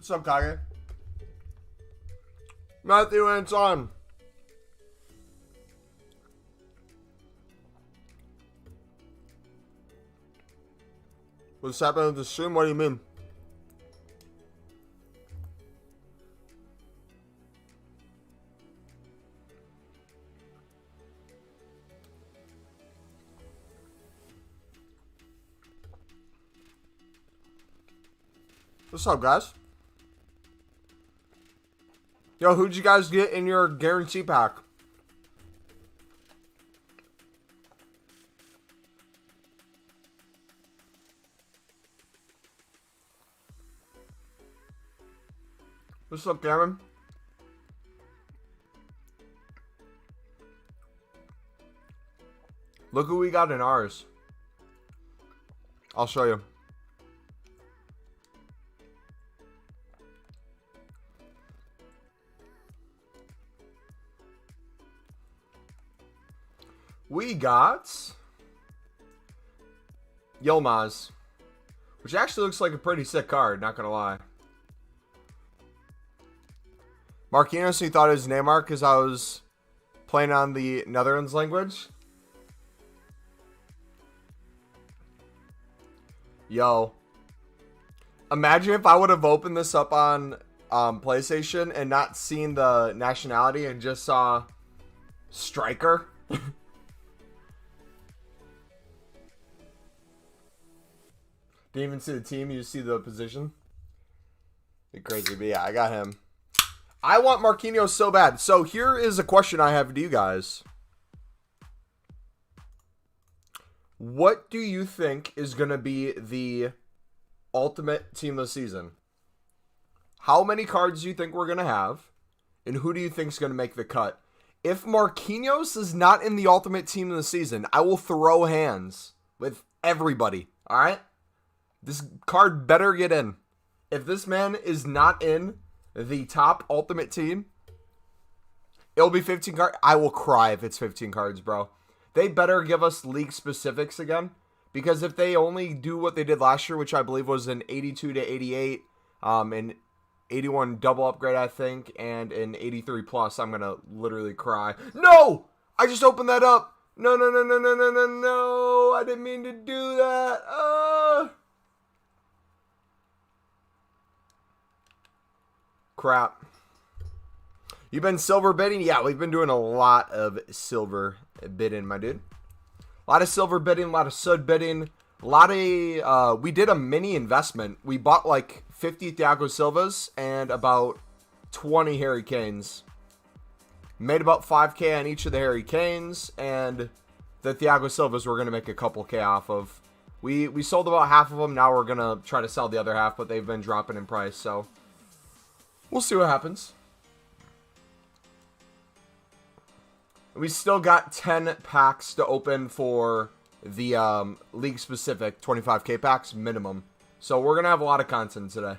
What's up, Kage? Matthew and Son. What's happening with the stream? What do you mean? What's up, guys? Yo, who'd you guys get in your guarantee pack? What's up, Cameron? Look who we got in ours. I'll show you. We got Yilmaz, which actually looks like a pretty sick card, not gonna lie. Marquinhos, he thought it was Neymar because I was playing on the Netherlands language. Yo. Imagine if I would have opened this up on PlayStation and not seen the nationality and just saw striker. Didn't even see the team, you just see the position. You're crazy, but yeah, I got him. I want Marquinhos so bad. So here is a question I have to you guys. What do you think is going to be the ultimate team of the season? How many cards do you think we're going to have? And who do you think is going to make the cut? If Marquinhos is not in the ultimate team of the season, I will throw hands with everybody. All right? This card better get in. If this man is not in the top ultimate team, it'll be 15 cards. I will cry if it's 15 cards, bro. They better give us league specifics again. Because if they only do what they did last year, which I believe was an 82 to 88, an 81 double upgrade, I think, and an 83 plus, I'm going to literally cry. No! I just opened that up. No, no, no, no, no, no, no, no. I didn't mean to do that. Crap. You've been silver bidding? Yeah, we've been doing a lot of silver bidding, my dude. A lot of silver bidding, a lot of sud bidding, a lot of, we did a mini investment. We bought like 50 Thiago Silvas and about 20 Harry Kanes. Made about 5K on each of the Harry Kanes, and the Thiago Silvas we're going to make a couple K off of. We sold about half of them, now we're going to try to sell the other half, but they've been dropping in price, so we'll see what happens. We still got 10 packs to open for the league specific 25K packs minimum. So we're going to have a lot of content today.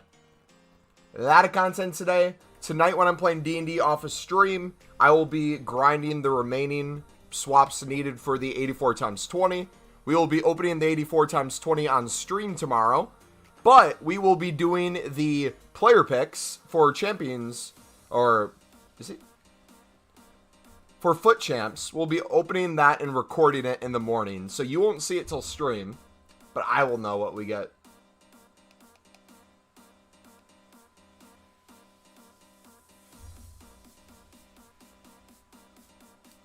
A lot of content today. Tonight when I'm playing D&D off a stream, I will be grinding the remaining swaps needed for the 84 times 20. We will be opening the 84 times 20 on stream tomorrow. But we will be doing the player picks for champions, or is it? For foot champs. We'll be opening that and recording it in the morning. So you won't see it till stream, but I will know what we get.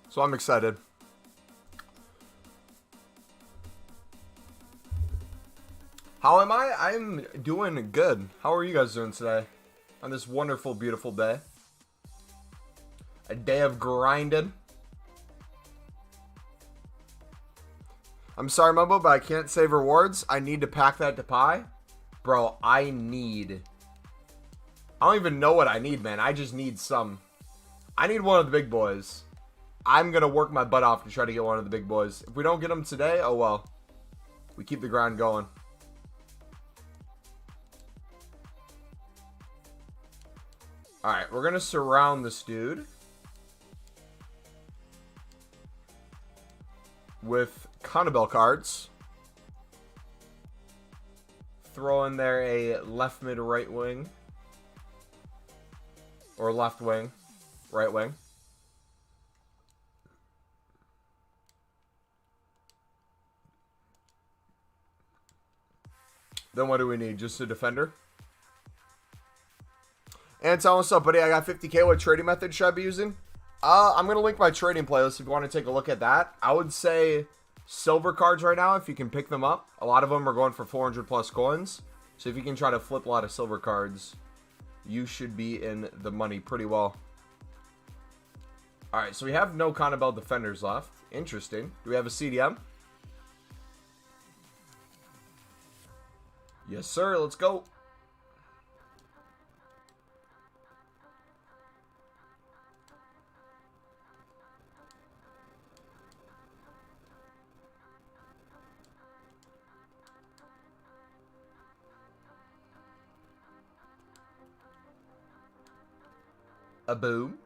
So I'm excited. How am I? I'm doing good. How are you guys doing today? On this wonderful, beautiful day. A day of grinding. I'm sorry, Mumbo, but I can't save rewards. I need to pack that to pie. Bro, I don't even know what I need, man. I just need some. I need one of the big boys. I'm going to work my butt off to try to get one of the big boys. If we don't get them today, oh well. We keep the grind going. Alright, we're going to surround this dude with Conabel cards. Throw in there a left mid right wing. Or left wing. Right wing. Then what do we need? Just a defender? And tell us what's up, buddy. I got 50K. What trading method should I be using? I'm going to link my trading playlist if you want to take a look at that. I would say silver cards right now, if you can pick them up. A lot of them are going for 400 plus coins. So if you can try to flip a lot of silver cards, you should be in the money pretty well. All right, so we have no Connabelle defenders left. Interesting. Do we have a CDM? Yes, sir. Let's go. A boom.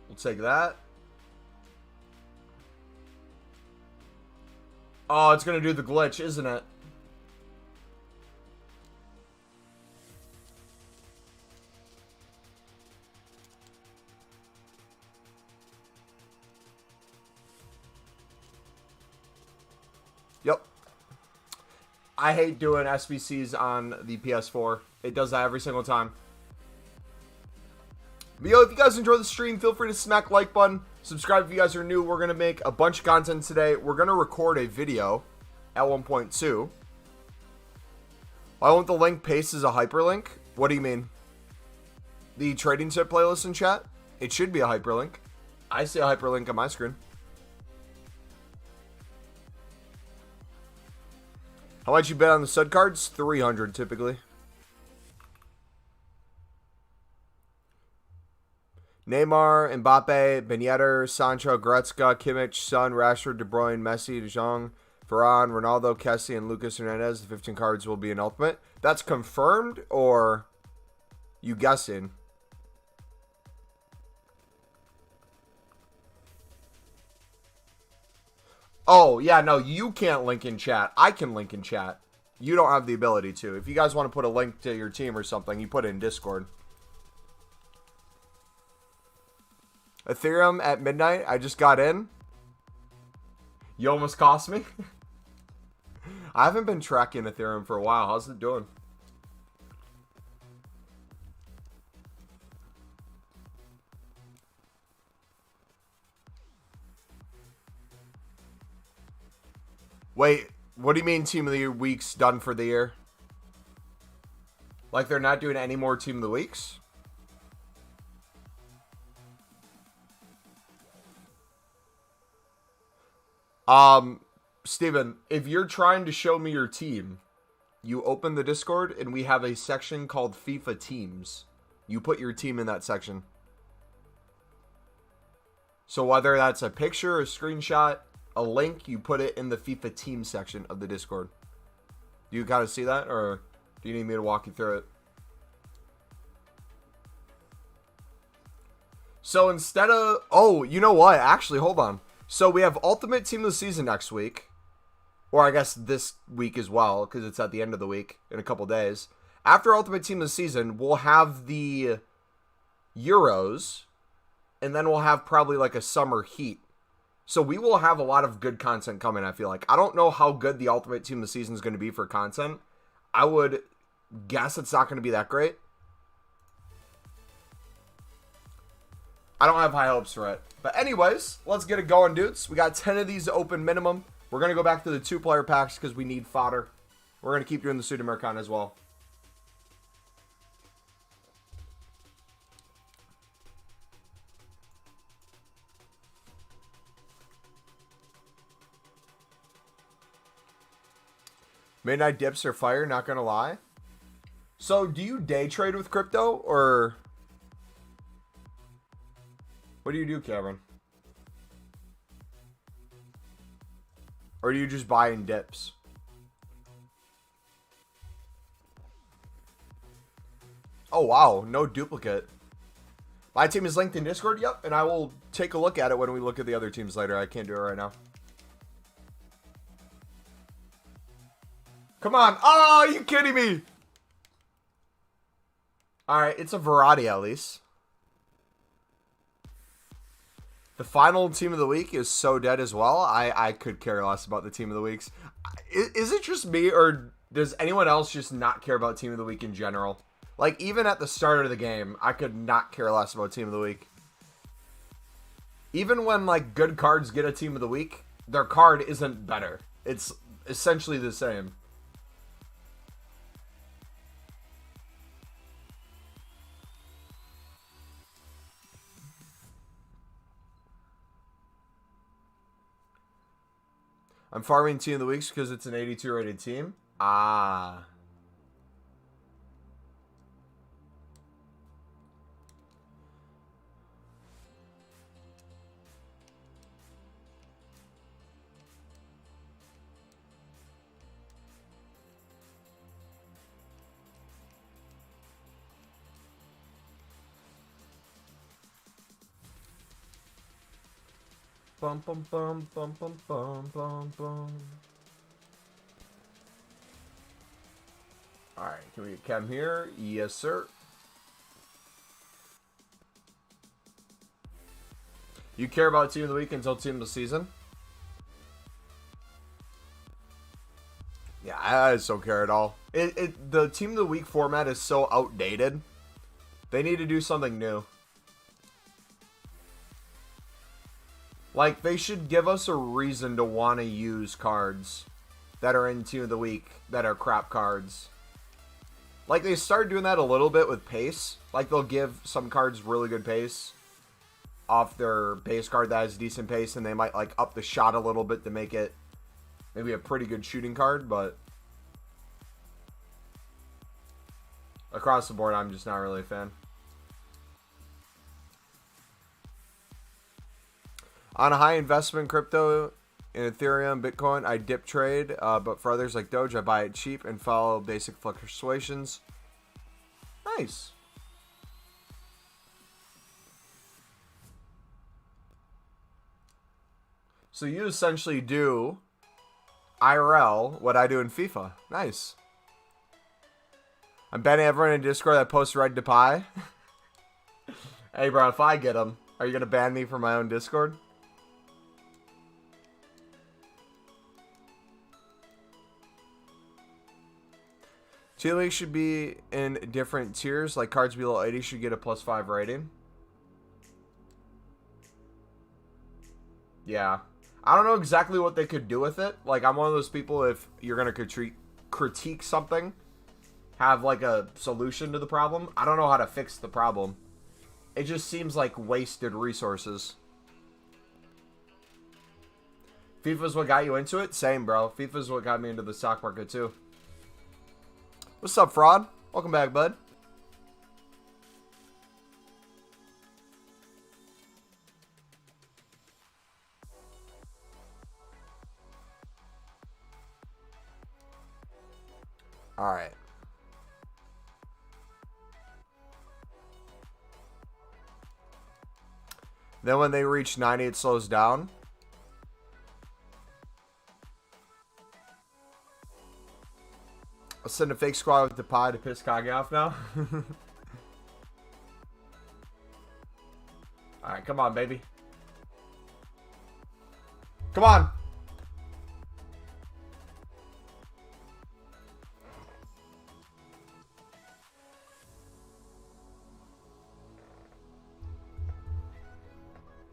We'll take that. Oh, it's going to do the glitch, isn't it? Yep. I hate doing SBCs on the PS4. It does that every single time. But yo, if you guys enjoy the stream, feel free to smack the like button. Subscribe if you guys are new. We're going to make a bunch of content today. We're going to record a video at 1.2. Why won't the link paste as a hyperlink? What do you mean? The trading tip playlist in chat? It should be a hyperlink. I see a hyperlink on my screen. How much you bet on the stud cards? 300 typically. Neymar, Mbappe, Ben Yedder, Sancho, Goretzka, Kimmich, Son, Rashford, De Bruyne, Messi, De Jong, Varane, Ronaldo, Kessie, and Lucas Hernandez. The 15 cards will be an ultimate. That's confirmed, or you guessing? Oh, yeah, no, you can't link in chat. I can link in chat. You don't have the ability to. If you guys want to put a link to your team or something, you put it in Discord. Ethereum at midnight. I just got in. You almost cost me. I haven't been tracking Ethereum for a while. How's it doing? Wait, what do you mean Team of the Week's done for the year? Like they're not doing any more Team of the Weeks? Steven, if you're trying to show me your team, you open the Discord and we have a section called FIFA Teams. You put your team in that section. So whether that's a picture, a screenshot, a link, you put it in the FIFA Team section of the Discord. Do you kind of see that, or do you need me to walk you through it? So instead of... Oh, you know what? Actually, hold on. So we have Ultimate Team of the Season next week. Or I guess this week as well, because it's at the end of the week in a couple days. After Ultimate Team of the Season, we'll have the Euros. And then we'll have probably like a Summer Heat. So we will have a lot of good content coming, I feel like. I don't know how good the Ultimate Team of the Season is going to be for content. I would guess it's not going to be that great. I don't have high hopes for it. But anyways, let's get it going, dudes. We got 10 of these open minimum. We're going to go back to the 2-player packs because we need fodder. We're going to keep doing the Sudamericana as well. Midnight dips are fire, not going to lie. So, do you day trade with crypto, or... What do you do, Cameron? Or do you just buy in dips? Oh, wow. No duplicate. My team is linked in Discord, yep, and I will take a look at it when we look at the other teams later. I can't do it right now. Come on. Oh, are you kidding me? Alright, it's a variety at least. The final team of the week is so dead as well. I could care less about the team of the weeks. Is it just me, or does anyone else just not care about team of the week in general? Like, even at the start of the game, I could not care less about team of the week. Even when, like, good cards get a team of the week, their card isn't better. It's essentially the same. I'm farming team of the weeks because it's an 82 rated team. Ah. Bum bum bum bum bum bum bum bum. Alright, can we get Chem here? Yes, sir. You care about team of the week until team of the season? Yeah, I just don't care at all. The team of the week format is so outdated. They need to do something new. Like, they should give us a reason to want to use cards that are in team of the week that are crap cards. Like, they started doing that a little bit with pace. Like, they'll give some cards really good pace off their base card that has decent pace, and they might, like, up the shot a little bit to make it maybe a pretty good shooting card, but across the board, I'm just not really a fan. On a high investment crypto in Ethereum, Bitcoin, I dip trade, but for others like Doge, I buy it cheap and follow basic fluctuations. Nice. So you essentially do IRL what I do in FIFA. Nice. I'm banning everyone in Discord that posts red to pie. Hey, bro, if I get them, are you going to ban me from my own Discord? Team League should be in different tiers. Like cards below 80 should get a +5 rating. Yeah. I don't know exactly what they could do with it. Like, I'm one of those people, if you're going to critique something, have like a solution to the problem. I don't know how to fix the problem. It just seems like wasted resources. FIFA's what got you into it? Same, bro. FIFA's what got me into the stock market, too. What's up, Fraud? Welcome back, bud. Alright. Then when they reach 90, it slows down. I'll send a fake squad with the pie to piss Kage off now. Alright, come on, baby. Come on!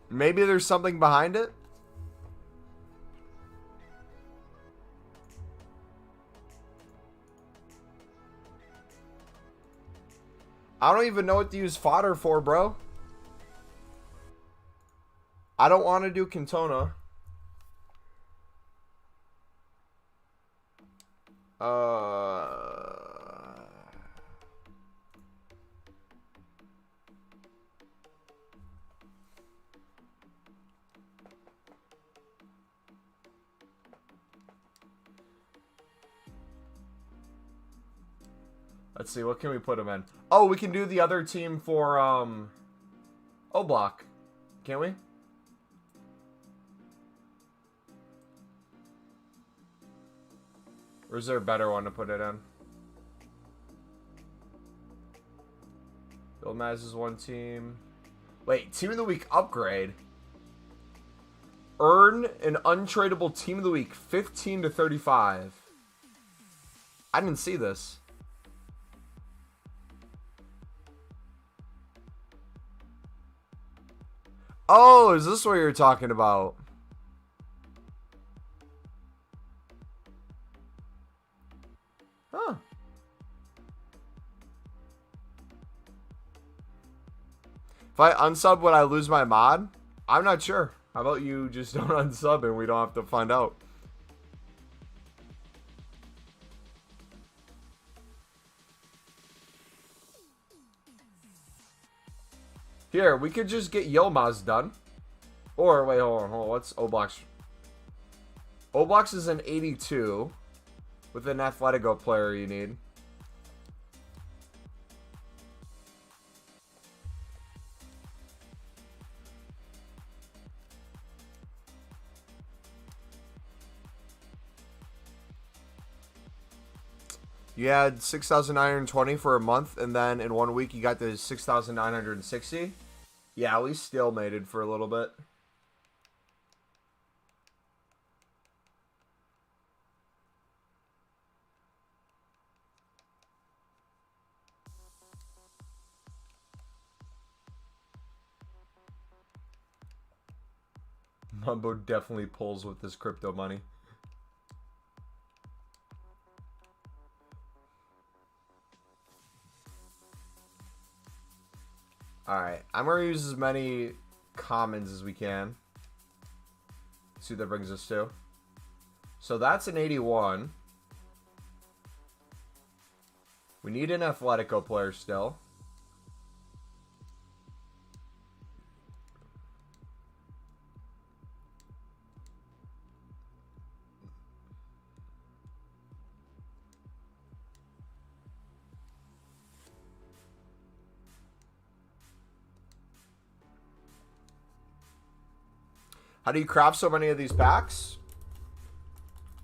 Maybe there's something behind it? I don't even know what to use fodder for, bro. I don't want to do Cantona. Let's see, what can we put him in? Oh, we can do the other team for, O block. Can we? Or is there a better one to put it in? Bill Maz is one team. Wait, Team of the Week upgrade. Earn an untradeable Team of the Week 15 to 35. I didn't see this. Oh, is this what you're talking about? Huh. If I unsub, would I lose my mod? I'm not sure. How about you just don't unsub and we don't have to find out? Here, we could just get Yilmaz done. Or, wait, hold on. What's Oblox? Oblox is an 82 with an Atletico player you need. You had 6,920 for a month, and then in 1 week you got the 6,960. Yeah, we stalemated for a little bit. Mumbo definitely pulls with this crypto money. Alright, I'm going to use as many commons as we can. See what that brings us to. So that's an 81. We need an Atletico player still. How do you craft so many of these packs?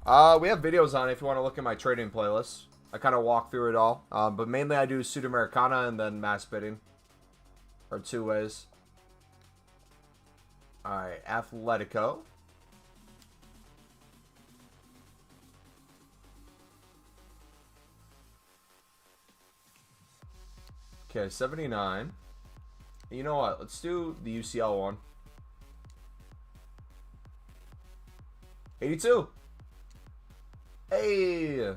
We have videos on it if you want to look at my trading playlist. I kind of walk through it all. But mainly I do Sudamericana and then mass bidding. Or two ways. Alright, Atletico. Okay, 79. You know what? Let's do the UCL one. 82. Hey.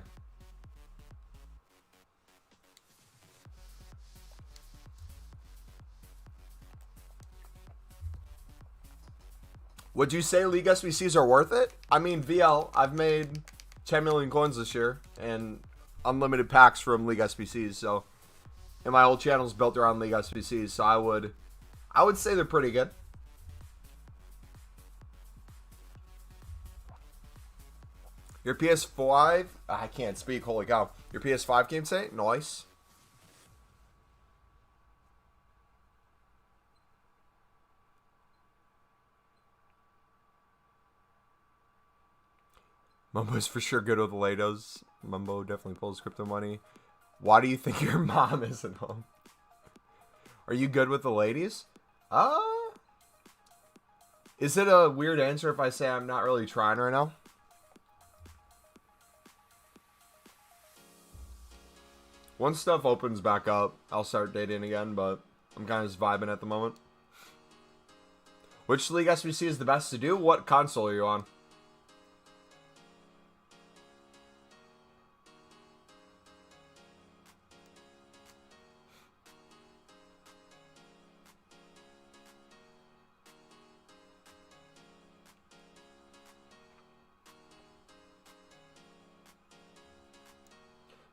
Would you say League SBCs are worth it? I mean, VL, I've made 10 million coins this year and unlimited packs from League SBCs, so and my whole channel is built around League SBCs, so I would say they're pretty good. Your PS5, I can't speak, holy cow. Your PS5 game say? Nice. Mumbo's for sure good with the Lados. Mumbo definitely pulls crypto money. Why do you think your mom isn't home? Are you good with the ladies? Is it a weird answer if I say I'm not really trying right now? Once stuff opens back up, I'll start dating again, but I'm kind of just vibing at the moment. Which League SBC is the best to do? What console are you on?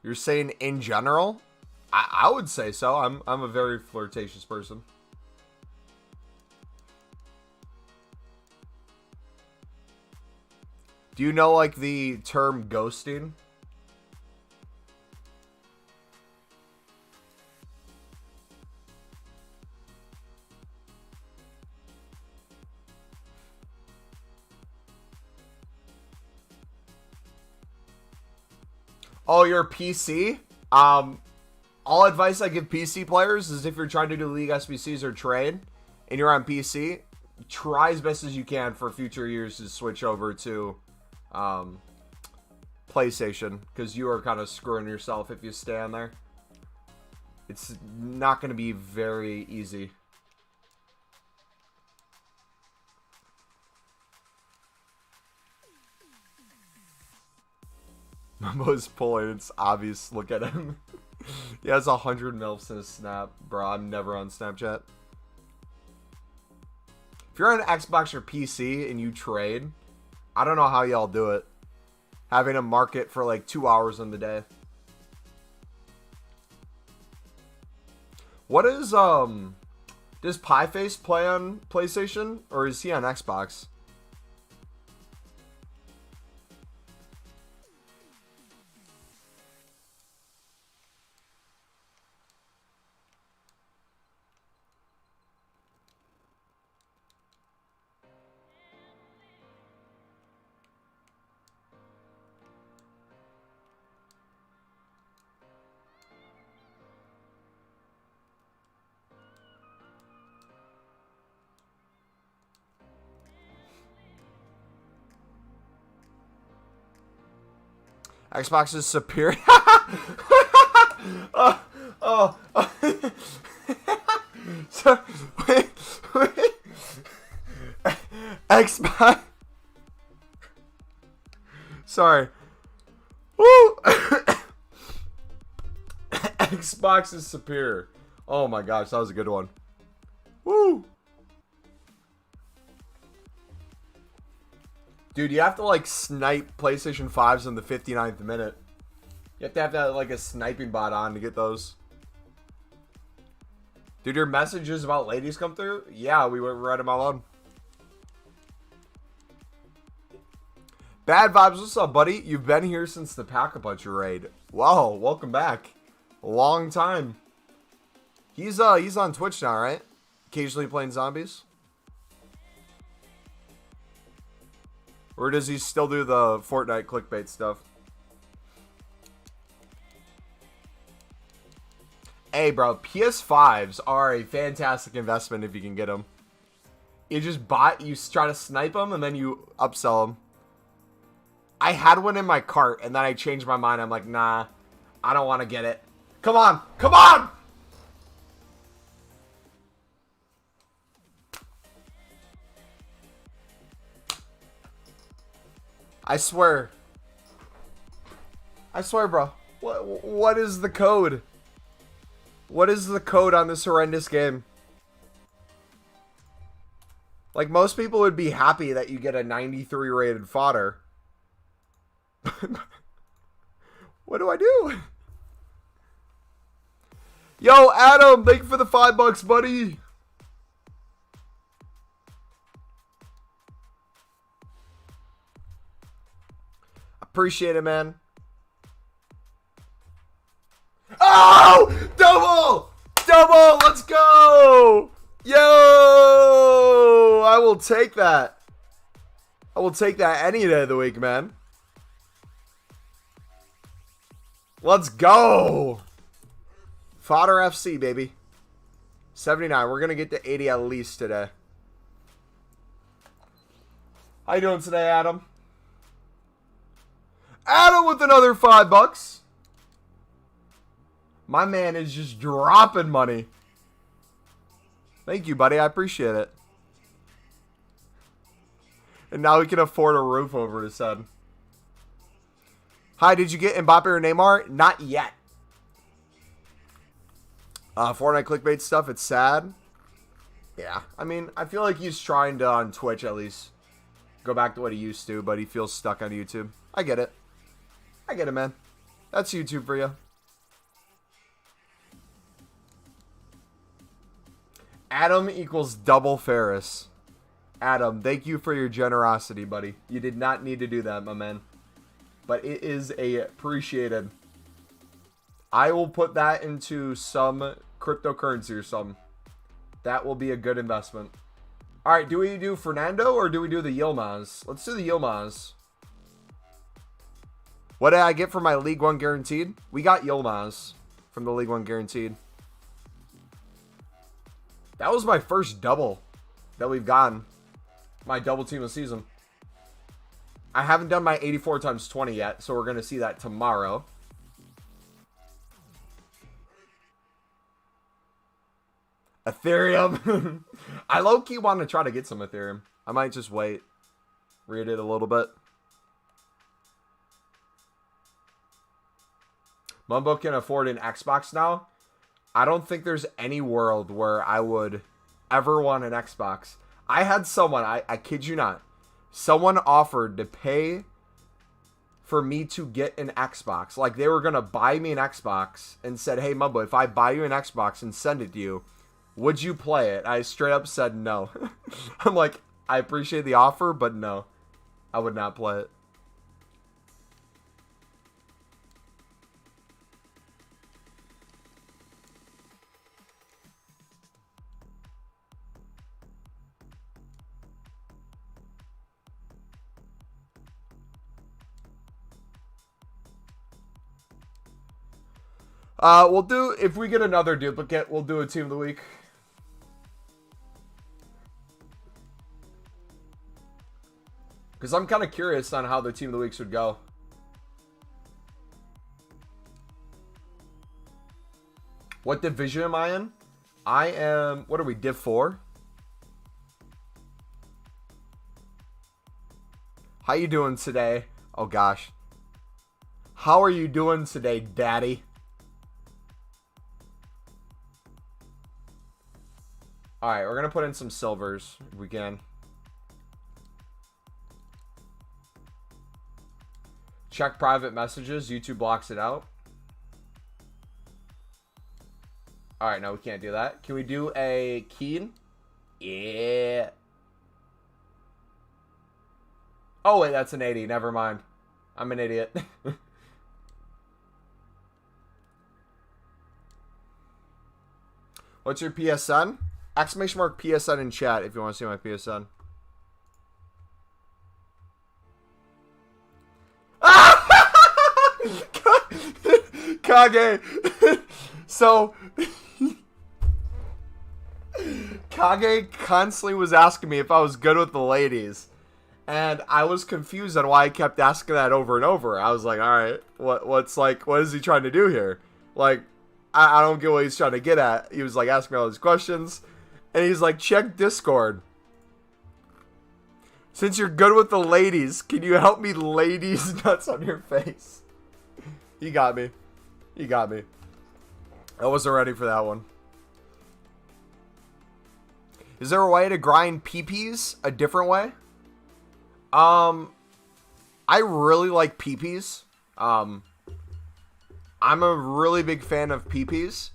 You're saying in general? I would say so. I'm a very flirtatious person. Do you know like the term ghosting? Oh, you're a PC? All advice I give PC players is if you're trying to do League SBCs or trade and you're on PC, try as best as you can for future years to switch over to PlayStation, because you are kind of screwing yourself if you stay on there. It's not going to be very easy. Mumbo's pulling. It's obvious. Look at him. He has 100 milfs in his snap. Bro, I'm never on Snapchat. If you're on Xbox or PC and you trade, I don't know how y'all do it. Having a market for like 2 hours in the day. What is, does Pieface play on PlayStation or is he on Xbox? Xbox is superior. So, wait. Xbox. Sorry. Woo. Xbox is superior. Oh my gosh, that was a good one. Woo. Dude, you have to like snipe PlayStation 5s in the 59th minute. You have to have like a sniping bot on to get those. Did your messages about ladies come through? Yeah, we read them all on. Bad Vibes, what's up, buddy? You've been here since the Pack-a-Punch raid. Wow, welcome back. A long time. He's on Twitch now, right? Occasionally playing zombies. Or does he still do the Fortnite clickbait stuff? Hey, bro, PS5s are a fantastic investment if you can get them. You try to snipe them and then you upsell them. I had one in my cart and then I changed my mind. I'm like, nah, I don't want to get it. Come on, come on! I swear, bro. What is the code? What is the code on this horrendous game? Like, most people would be happy that you get a 93 rated fodder. What do I do? Yo, Adam, thank you for the $5, buddy. Appreciate it, man. Oh! Double! Double! Let's go! Yo! I will take that. I will take that any day of the week, man. Let's go! Fodder FC, baby. 79. We're going to get to 80 at least today. How you doing today, Adam? Adam with another $5. My man is just dropping money. Thank you, buddy. I appreciate it. And now we can afford a roof over his head. Hi, did you get Mbappe or Neymar? Not yet. Fortnite clickbait stuff, it's sad. Yeah, I mean, I feel like he's trying to, on Twitch at least, go back to what he used to, but he feels stuck on YouTube. I get it. I get it, man. That's YouTube for you. Adam equals double Ferris. Adam, thank you for your generosity, buddy. You did not need to do that, my man. But it is appreciated. I will put that into some cryptocurrency or something. That will be a good investment. All right, do we do Fernando or do we do the Yilmaz? Let's do the Yilmaz. What did I get for my League 1 guaranteed? We got Yilmaz from the League 1 guaranteed. That was my first double that we've gotten. My double team of the season. I haven't done my 84 times 20 yet, so we're going to see that tomorrow. Ethereum. I low-key want to try to get some Ethereum. I might just wait. Read it a little bit. Mumbo can afford an Xbox now. I don't think there's any world where I would ever want an Xbox. I had someone, I kid you not, someone offered to pay for me to get an Xbox. Like, they were going to buy me an Xbox and said, hey, Mumbo, if I buy you an Xbox and send it to you, would you play it? I straight up said no. I'm like, I appreciate the offer, but no. I would not play it. We'll do, if we get another duplicate, we'll do a team of the week. Because I'm kind of curious on how the team of the weeks would go. What division am I in? I am, what are we, Div 4? How you doing today? Oh gosh. How are you doing today, daddy? Alright, we're going to put in some silvers if we can. Check private messages. YouTube blocks it out. Alright, no, we can't do that. Can we do a Keen? Yeah. Oh, wait, that's an 80. Never mind. I'm an idiot. What's your PSN? Exclamation mark PSN in chat if you want to see my PSN. Kage. So Kage constantly was asking me if I was good with the ladies. And I was confused on why I kept asking that over and over. I was like, alright, what is he trying to do here? Like, I don't get what he's trying to get at. He was like asking me all these questions. And he's like, check Discord. Since you're good with the ladies, can you help me ladies nuts on your face? You got me. You got me. I wasn't ready for that one. Is there a way to grind PPs a different way? I really like PPs. I'm a really big fan of PPs.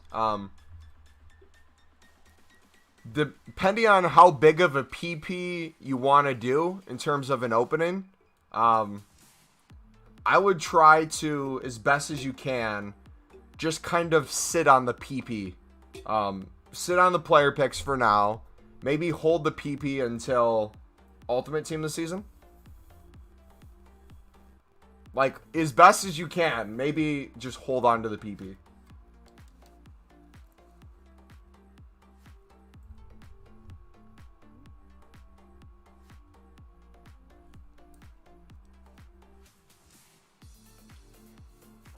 Depending on how big of a PP you want to do in terms of an opening, I would try to, as best as you can, just kind of sit on the PP. Sit on the player picks for now. Maybe hold the PP until Ultimate Team this season. Like, as best as you can, maybe just hold on to the PP.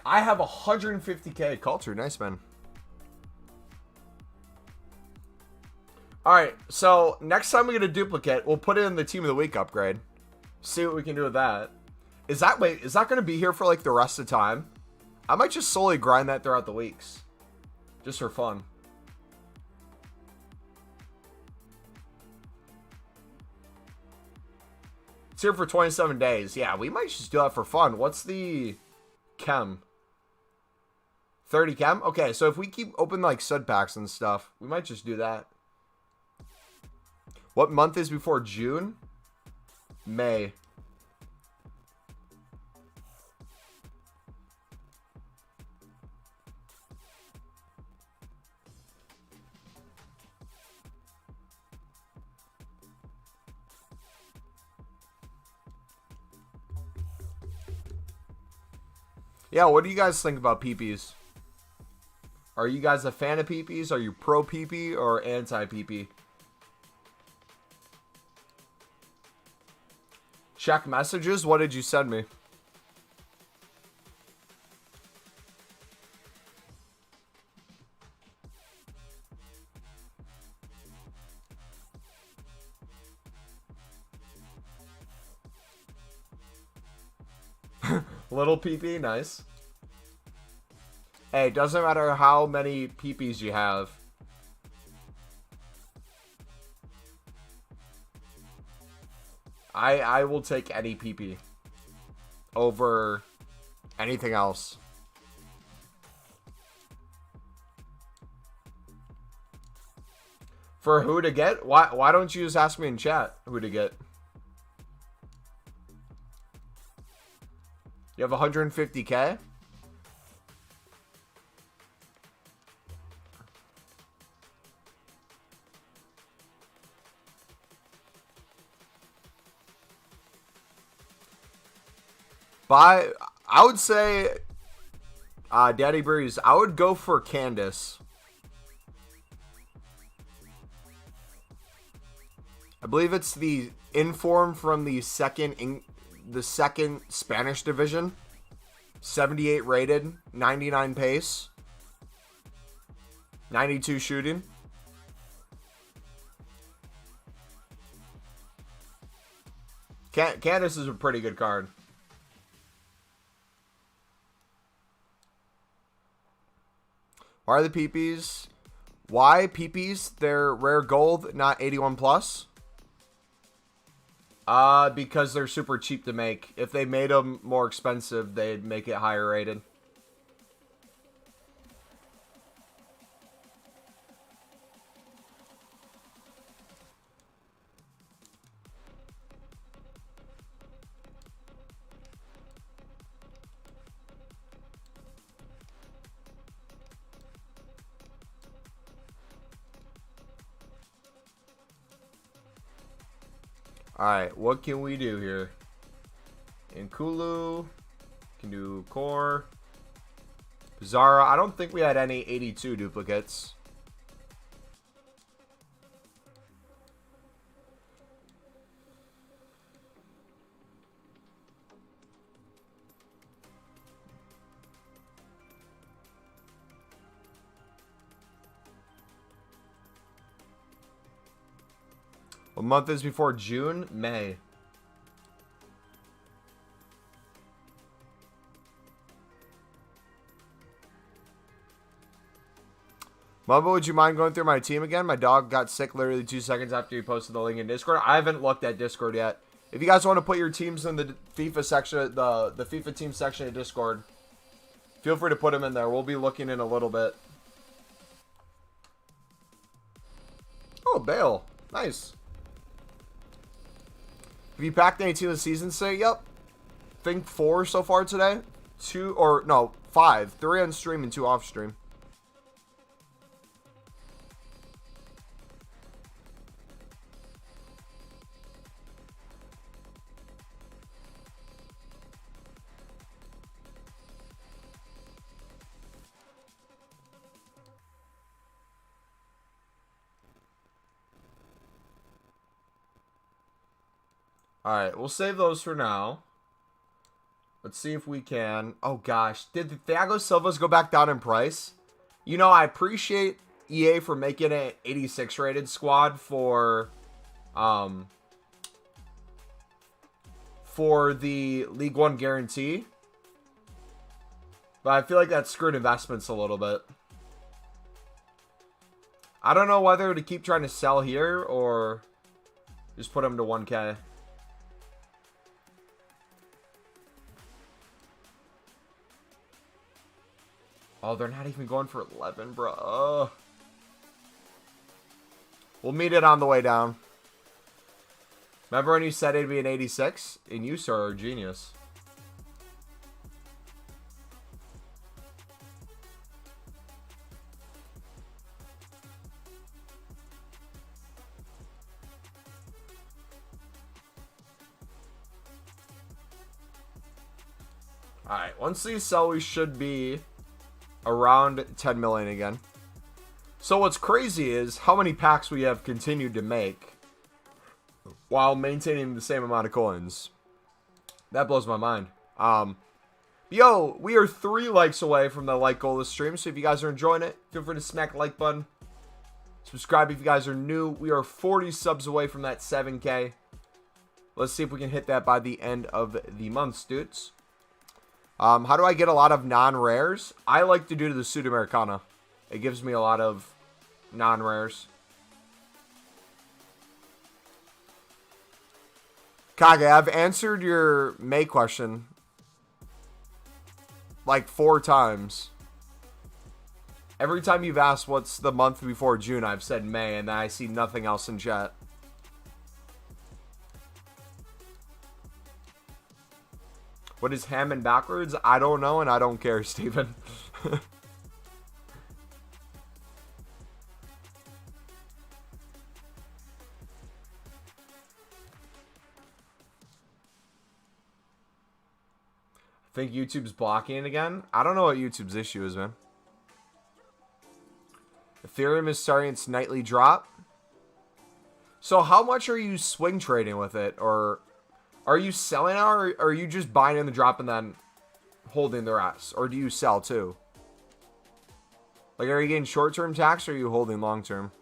I have 150k culture. Nice, man. Alright, so next time we get a duplicate, we'll put it in the Team of the Week upgrade. See what we can do with that. Is that going to be here for like the rest of the time? I might just slowly grind that throughout the weeks. Just for fun. It's here for 27 days. Yeah, we might just do that for fun. What's the chem? 30 chem? Okay, so if we keep open like stud packs and stuff, we might just do that. What month is before June? May. Yeah, what do you guys think about PPs? Are you guys a fan of PPs? Are you pro PP or anti PP? Check messages. What did you send me? Little PP, nice. Hey, it doesn't matter how many PPs you have. I will take any PP over anything else. For who to get? Why don't you just ask me in chat who to get? You have 150K? I would say, Daddy Breeze, I would go for Candace. I believe it's the inform from the second Spanish division. 78 rated, 99 pace, 92 shooting. Candace is a pretty good card. Why are the PPs? Why PPs? They're rare gold, not 81 plus. Because they're super cheap to make. If they made them more expensive, they'd make it higher rated. Alright, what can we do here? In Kulu, can do Core. Zara, I don't think we had any 82 duplicates. What month is before June? May. Mumbo, would you mind going through my team again? My dog got sick literally 2 seconds after you posted the link in Discord. I haven't looked at Discord yet. If you guys want to put your teams in the FIFA section, the FIFA team section of Discord, feel free to put them in there. We'll be looking in a little bit. Oh, Bale. Nice. Have you packed any team of the season today? Yep. Think 4 so far today. 5. 3 on stream and 2 off stream. Alright, we'll save those for now. Let's see if we can. Oh gosh, did the Thiago Silvas go back down in price? You know, I appreciate EA for making an 86 rated squad for the League 1 guarantee. But I feel like that screwed investments a little bit. I don't know whether to keep trying to sell here or just put them to 1K. Oh, they're not even going for 11, bro. Ugh. We'll meet it on the way down. Remember when you said it'd be an 86? And you, sir, are a genius. Alright, once these sell, we should be around 10 million again. So what's crazy is how many packs we have continued to make while maintaining the same amount of coins. That blows my mind. Yo, we are 3 likes away from the like goal of the stream. So if you guys are enjoying it, feel free to smack the like button. Subscribe if you guys are new. We are 40 subs away from that 7K. Let's see if we can hit that by the end of the month, dudes. How do I get a lot of non-rares? I like to do the Sudamericana. It gives me a lot of non-rares. Kage, I've answered your May question like 4 times. Every time you've asked what's the month before June, I've said May, and then I see nothing else in chat. What is Hammond backwards? I don't know, and I don't care, Steven. Think YouTube's blocking it again? I don't know what YouTube's issue is, man. Ethereum is starting its nightly drop. So how much are you swing trading with it? Or are you selling out, or are you just buying in the drop and then holding the rest? Or do you sell too? Like, are you getting short-term tax, or are you holding long-term?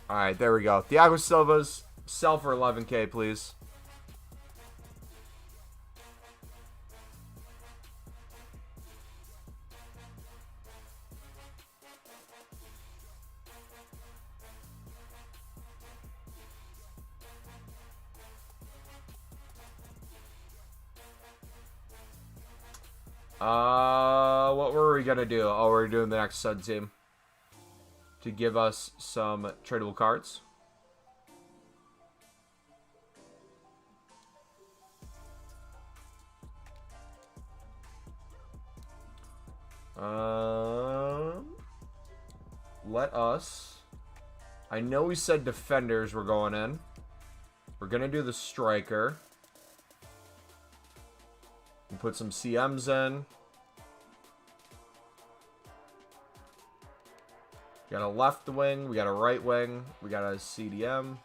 Alright, there we go. Thiago Silva's sell for 11K, please. What were we gonna do? Oh, we're doing the next sub team to give us some tradable cards. Let us. I know we said defenders were going in. We're gonna do the striker. And put some CMs in. We got a left wing, we got a right wing, we got a CDM.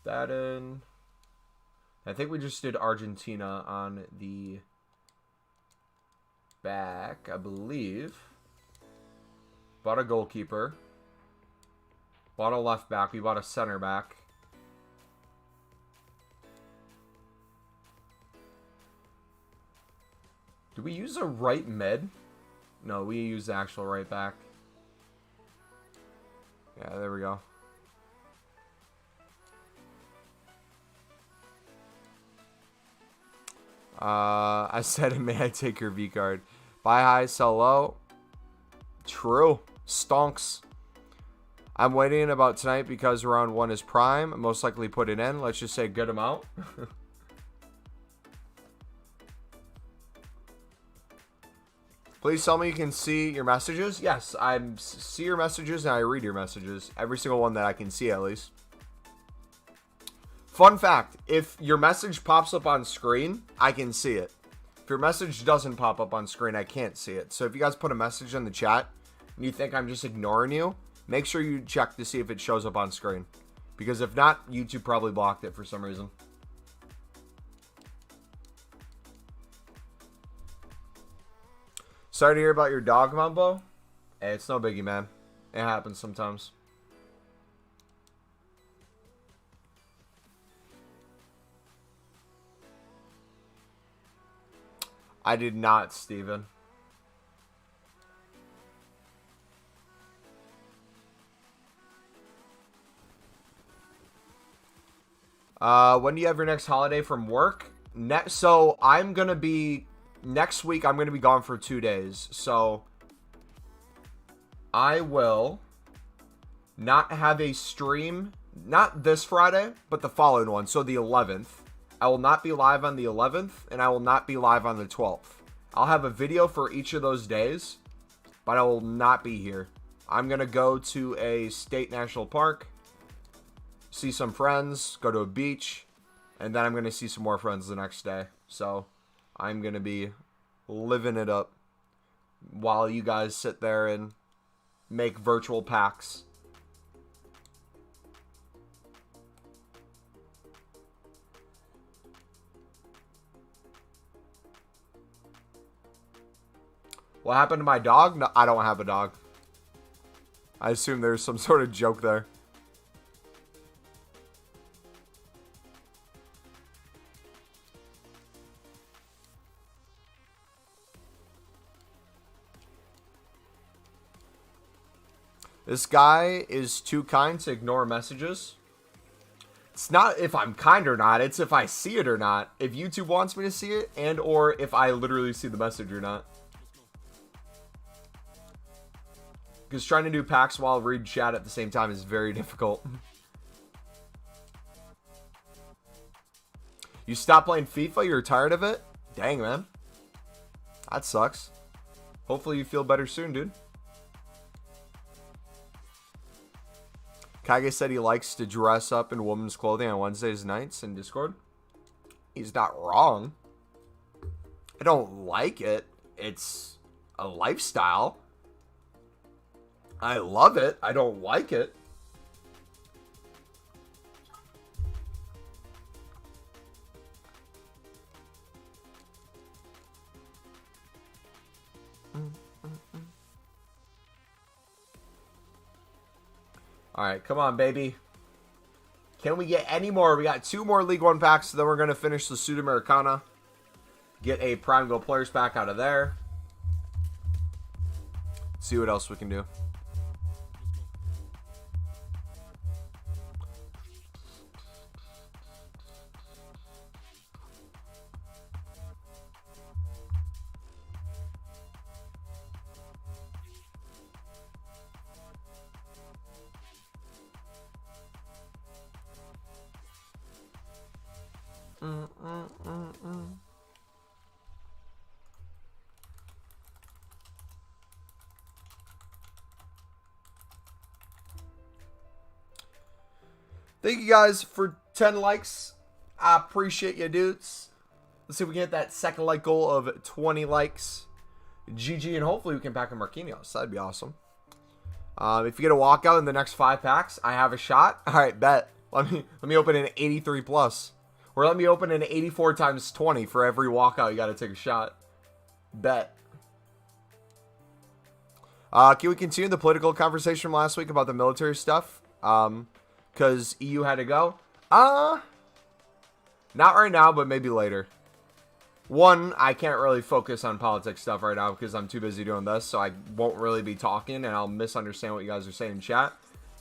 That in. I think we just did Argentina on the back, I believe. Bought a goalkeeper. Bought a left back. We bought a center back. Did we use a right mid? No, we used the actual right back. Yeah, there we go. I said, may I take your V card? Buy high, sell low. True. Stonks. I'm waiting about tonight because round 1 is prime. Most likely put it in. Let's just say good amount. Please tell me you can see your messages. Yes, I see your messages and I read your messages. Every single one that I can see, at least. Fun fact, if your message pops up on screen, I can see it. If your message doesn't pop up on screen, I can't see it. So if you guys put a message in the chat and you think I'm just ignoring you, make sure you check to see if it shows up on screen. Because if not, YouTube probably blocked it for some reason. Sorry to hear about your dog, Mumbo. Hey, it's no biggie, man. It happens sometimes. I did not, Steven. When do you have your next holiday from work? So I'm going to be... Next week, I'm going to be gone for 2 days. So I will not have a stream, not this Friday, but the following one. So the 11th. I will not be live on the 11th, and I will not be live on the 12th. I'll have a video for each of those days, but I will not be here. I'm going to go to a state national park, see some friends, go to a beach, and then I'm going to see some more friends the next day. So I'm going to be living it up while you guys sit there and make virtual packs. What happened to my dog? No, I don't have a dog. I assume there's some sort of joke there. This guy is too kind to ignore messages. It's not if I'm kind or not. It's if I see it or not. If YouTube wants me to see it, and or if I literally see the message or not. Because trying to do packs while read chat at the same time is very difficult. You stop playing FIFA? You're tired of it? Dang, man. That sucks. Hopefully you feel better soon, dude. Kage said he likes to dress up in women's clothing on Wednesdays nights in Discord. He's not wrong. I don't like it. It's a lifestyle. I love it. I don't like it. Alright, come on, baby. Can we get any more? We got 2 more League 1 packs, so then we're going to finish the Sudamericana. Get a Prime Go Players pack out of there. See what else we can do. Thank you guys for 10 likes. I appreciate you, dudes. Let's see if we can hit that second like goal of 20 likes. GG, and hopefully we can pack a Marquinhos. That'd be awesome. If you get a walkout in the next 5 packs, I have a shot. All right, bet. Let me open an 83 plus. Or let me open an 84 times 20 for every walkout. You got to take a shot. Bet. Can we continue the political conversation from last week about the military stuff? Because EU had to go. Not right now, but maybe later. One, I can't really focus on politics stuff right now because I'm too busy doing this, so I won't really be talking, and I'll misunderstand what you guys are saying in chat.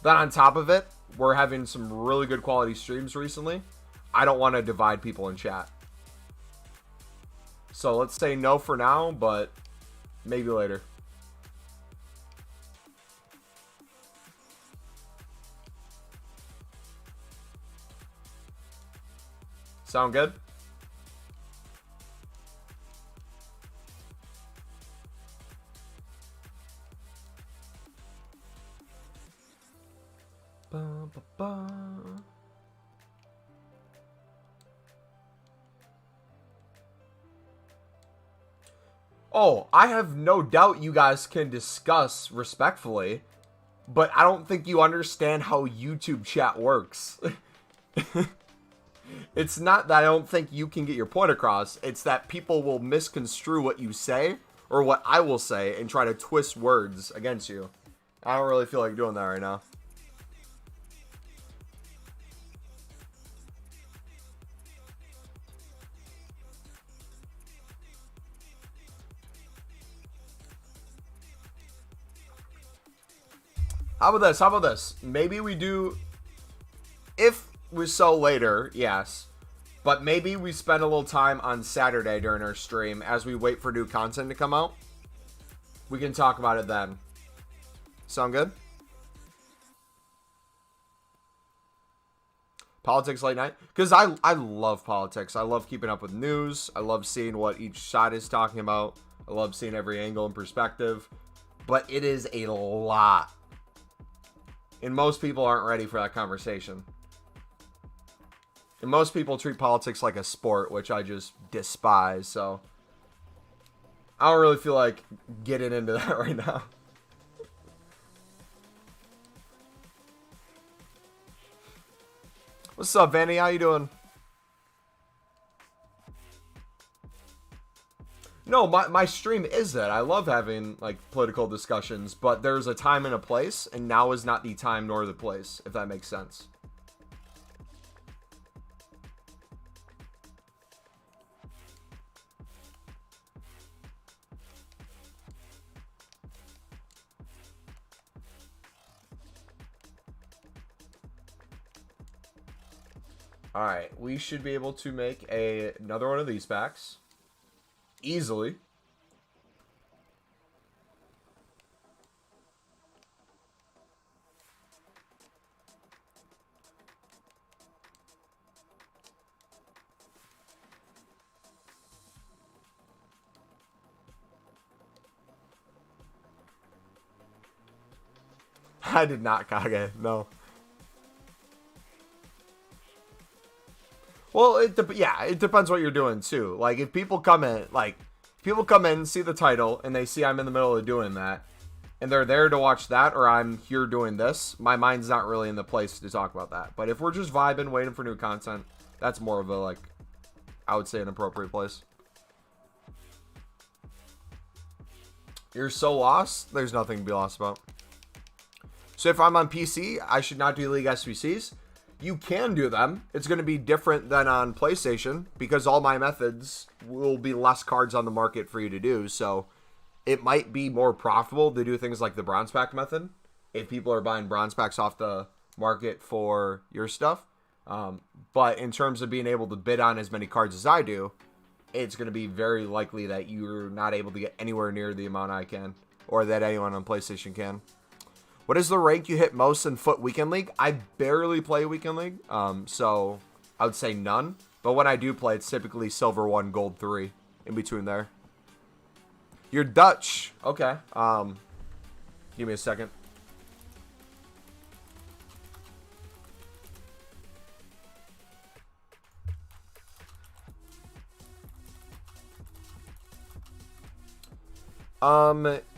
Then on top of it, we're having some really good quality streams recently. I don't want to divide people in chat. So let's say no for now, but maybe later. Sound good? Ba, ba, ba. Oh, I have no doubt you guys can discuss respectfully, but I don't think you understand how YouTube chat works. It's not that I don't think you can get your point across. It's that people will misconstrue what you say or what I will say and try to twist words against you. I don't really feel like doing that right now. How about this? How about this? Maybe we do, if we sell later, yes. But maybe we spend a little time on Saturday during our stream as we wait for new content to come out. We can talk about it then. Sound good? Politics late night? Because I love politics. I love keeping up with news. I love seeing what each side is talking about. I love seeing every angle and perspective. But it is a lot. And most people aren't ready for that conversation. And most people treat politics like a sport, which I just despise. So I don't really feel like getting into that right now. What's up, Vanny? How you doing? No, my stream is that. I love having, like, political discussions, but there's a time and a place, and now is not the time nor the place, if that makes sense. Alright, we should be able to make another one of these packs. Easily. I did not Kage, no. Well, it depends what you're doing too. Like, if people come in, see the title, and they see I'm in the middle of doing that, and they're there to watch that, or I'm here doing this, my mind's not really in the place to talk about that. But if we're just vibing, waiting for new content, that's more of a, like, I would say an appropriate place. You're so lost, there's nothing to be lost about. So if I'm on PC, I should not do League SBCs. You can do them. It's going to be different than on PlayStation because all my methods will be less cards on the market for you to do. So it might be more profitable to do things like the bronze pack method if people are buying bronze packs off the market for your stuff. But in terms of being able to bid on as many cards as I do, it's going to be very likely that you're not able to get anywhere near the amount I can or that anyone on PlayStation can. What is the rank you hit most in Foot Weekend League? I barely play Weekend League, so I would say none. But when I do play, it's typically Silver 1, Gold 3, in between there. You're Dutch. Okay. Give me a second.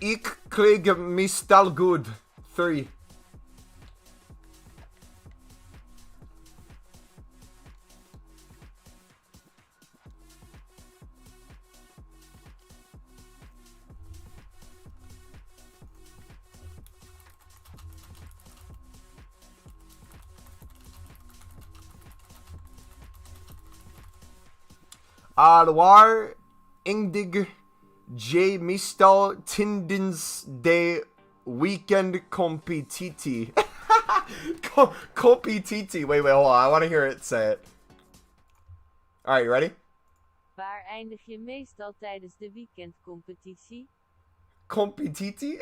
Ik kreeg meestal goed. 3. Waar indig J mistal tindens de weekend competiti. Competiti. Wait, hold on. I want to hear it say it. Alright, you ready? Waar eindig je meestal tijdens de weekendcompetitie? Competiti?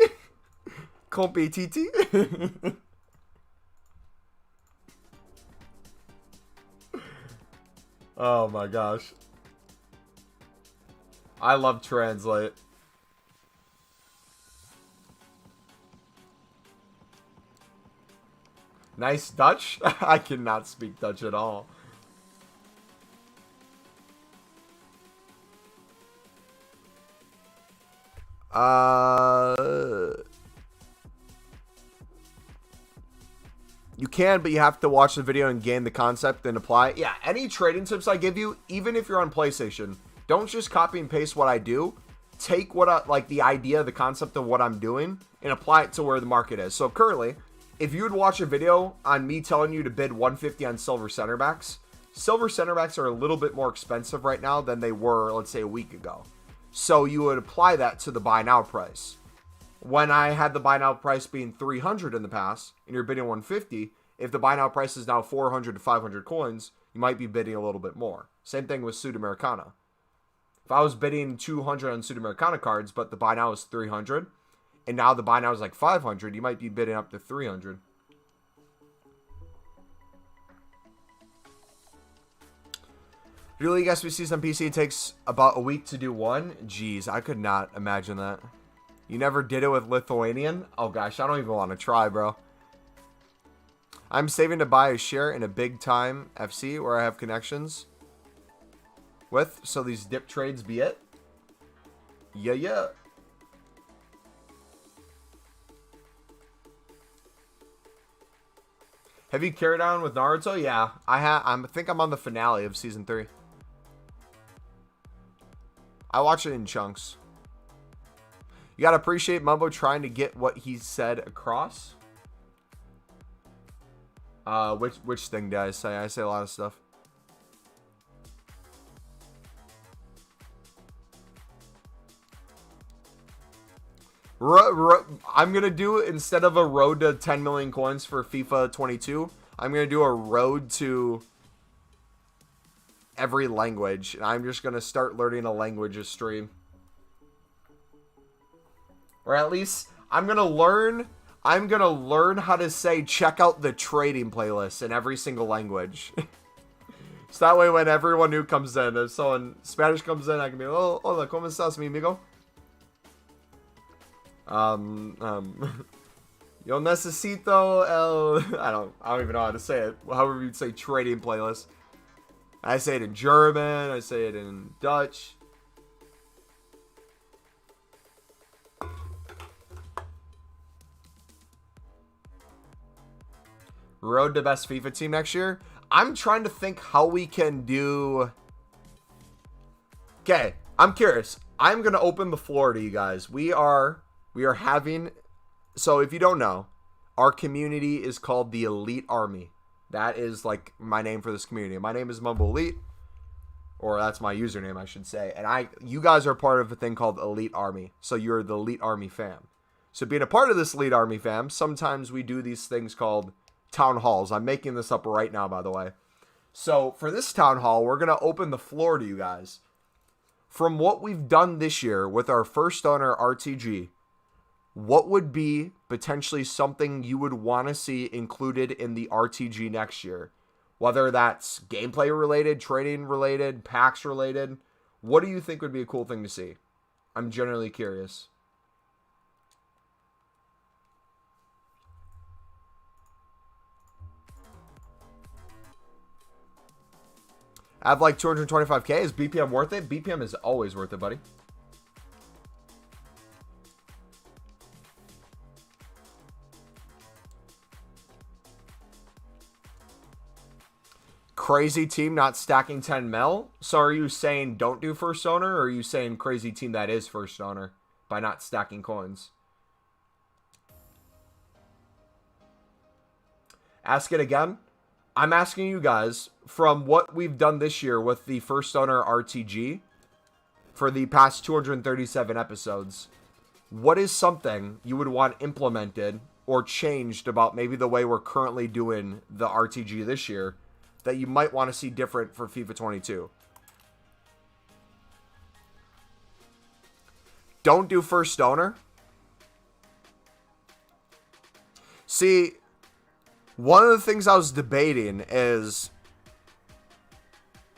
Competiti? Oh my gosh. I love Translate. Nice Dutch? I cannot speak Dutch at all. You can, but you have to watch the video and gain the concept and apply it. Yeah, any trading tips I give you, even if you're on PlayStation, don't just copy and paste what I do. Take what like the idea, the concept of what I'm doing, and apply it to where the market is. So currently, if you would watch a video on me telling you to bid 150 on silver center backs are a little bit more expensive right now than they were, let's say, a week ago. So you would apply that to the buy now price. when I had the buy now price being 300 in the past, and you're bidding 150, if the buy now price is now 400 to 500 coins, you might be bidding a little bit more. Same thing with Sudamericana. If I was bidding 200 on Sudamericana cards, but the buy now is 300, and now the buy now is like 500, you might be bidding up to 300. Do League SBCs on PC takes about a week to do one? Jeez, I could not imagine that. You never did it with Lithuanian? Oh gosh, I don't even want to try, bro. I'm saving to buy a share in a big time FC where I have connections with, so these dip trades be it. Yeah. Have you carried on with Naruto? Yeah, I think I'm on the finale of season 3. I watch it in chunks. You gotta appreciate Mumbo trying to get what he said across. Which thing did I say? I say a lot of stuff. I'm gonna do, instead of a road to 10 million coins for FIFA 22, I'm gonna do a road to every language, and I'm just gonna start learning a language to stream. Or at least I'm gonna learn how to say check out the trading playlist in every single language. So that way when everyone new comes in, if someone Spanish comes in, I can be, oh, hola, ¿cómo estás, mi amigo? Yo necesito el, I don't even know how to say it. However you'd say trading playlist. I say it in German, I say it in Dutch. Road to best FIFA team next year. I'm trying to think how we can do. Okay, I'm curious. I'm gonna open the floor to you guys. We are having. So if you don't know, our community is called the Elite Army. That is like my name for this community. My name is MumboElite, or that's my username, I should say. And you guys are part of a thing called Elite Army. So you're the Elite Army fam. So being a part of this Elite Army fam, sometimes we do these things called town halls. I'm making this up right now, by the way. So for this town hall, we're going to open the floor to you guys. From what we've done this year with our first owner RTG, what would be potentially something you would want to see included in the RTG next year? Whether that's gameplay related, trading related, packs related. What do you think would be a cool thing to see? I'm generally curious. I have like 225k. Is BPM worth it? BPM is always worth it, buddy. Crazy team not stacking 10 mil. So are you saying don't do first owner, or are you saying crazy team that is first owner by not stacking coins? Ask it again. I'm asking you guys, from what we've done this year with the first owner RTG for the past 237 episodes, what is something you would want implemented or changed about maybe the way we're currently doing the RTG this year that you might want to see different for FIFA 22? Don't do first owner. See, one of the things I was debating is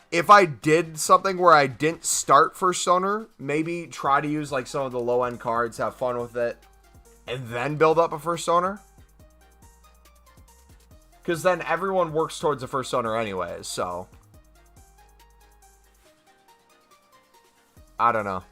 if I did something where I didn't start first owner, maybe try to use like some of the low end cards, have fun with it, and then build up a first owner. Because then everyone works towards a first owner anyways, so. I don't know.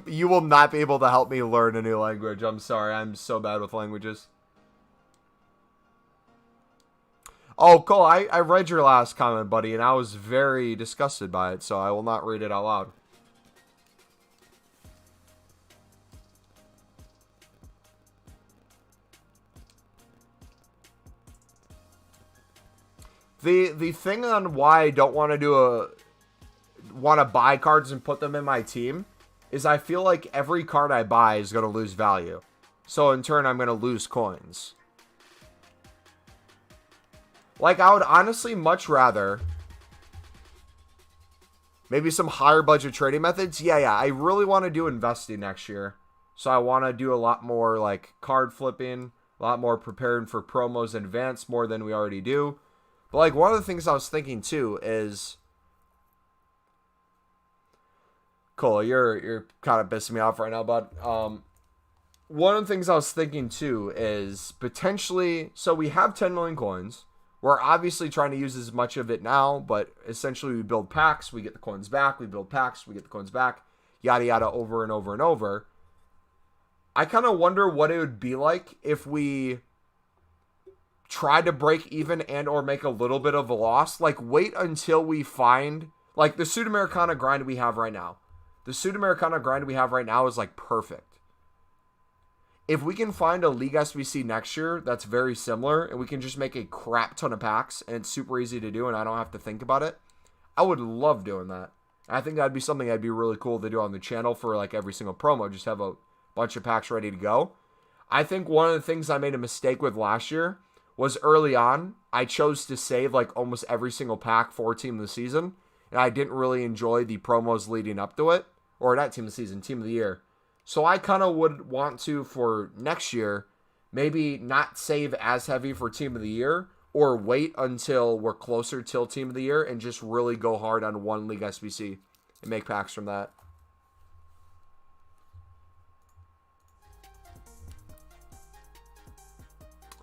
You will not be able to help me learn a new language. I'm sorry. I'm so bad with languages. Oh, Cole, I read your last comment, buddy, and I was very disgusted by it, so I will not read it out loud. The thing on why I don't want to buy cards and put them in my team is I feel like every card I buy is going to lose value. So in turn, I'm going to lose coins. Like, I would honestly much rather maybe some higher budget trading methods. Yeah, I really want to do investing next year. So I want to do a lot more like card flipping, a lot more preparing for promos in advance, more than we already do. But like one of the things I was thinking too is, Cole, you're kind of pissing me off right now, bud. One of the things I was thinking too is potentially, so we have 10 million coins. We're obviously trying to use as much of it now, but essentially we build packs, we get the coins back, we build packs, we get the coins back, yada yada, over and over and over. I kind of wonder what it would be like if we tried to break even and or make a little bit of a loss. Like, wait until we find, like, the Sudamericana grind we have right now. The Sudamericana grind we have right now is, like, perfect. If we can find a League SBC next year that's very similar, and we can just make a crap ton of packs, and it's super easy to do, and I don't have to think about it, I would love doing that. I think that'd be something that'd be really cool to do on the channel for, like, every single promo. Just have a bunch of packs ready to go. I think one of the things I made a mistake with last year was early on, I chose to save like almost every single pack for Team of the Season, and I didn't really enjoy the promos leading up to it, or not Team of the Season, Team of the Year. So I kind of would want to, for next year, maybe not save as heavy for Team of the Year, or wait until we're closer till Team of the Year and just really go hard on one League SBC and make packs from that.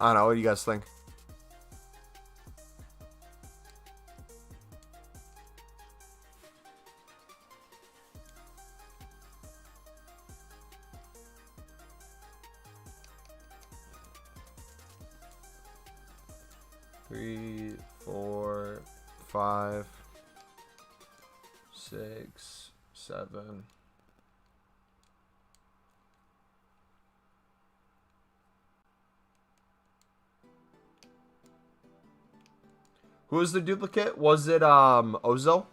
I don't know. What do you guys think? Three, 4, 5, 6, 7. Who was the duplicate? Was it Ozo?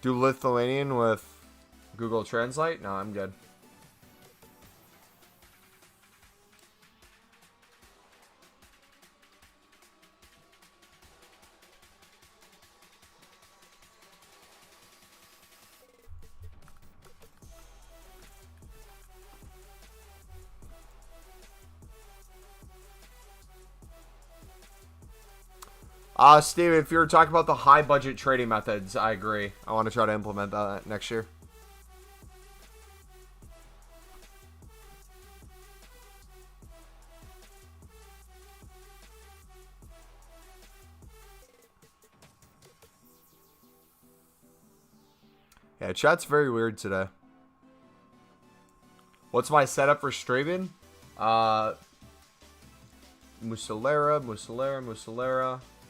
Do Lithuanian with Google Translate? No, I'm good. Steve, if you're talking about the high budget trading methods, I agree. I want to try to implement that next year. Yeah, chat's very weird today. What's my setup for streaming? Muslera.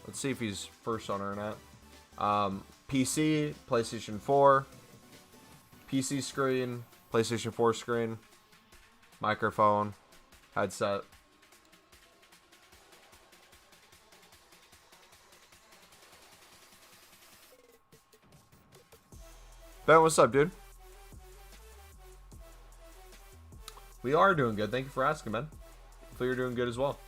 Let's see if he's first on or not. PC, PlayStation 4, PC screen, PlayStation 4 screen, microphone, headset. Ben, what's up, dude? We are doing good. Thank you for asking, man. Hopefully you're doing good as well.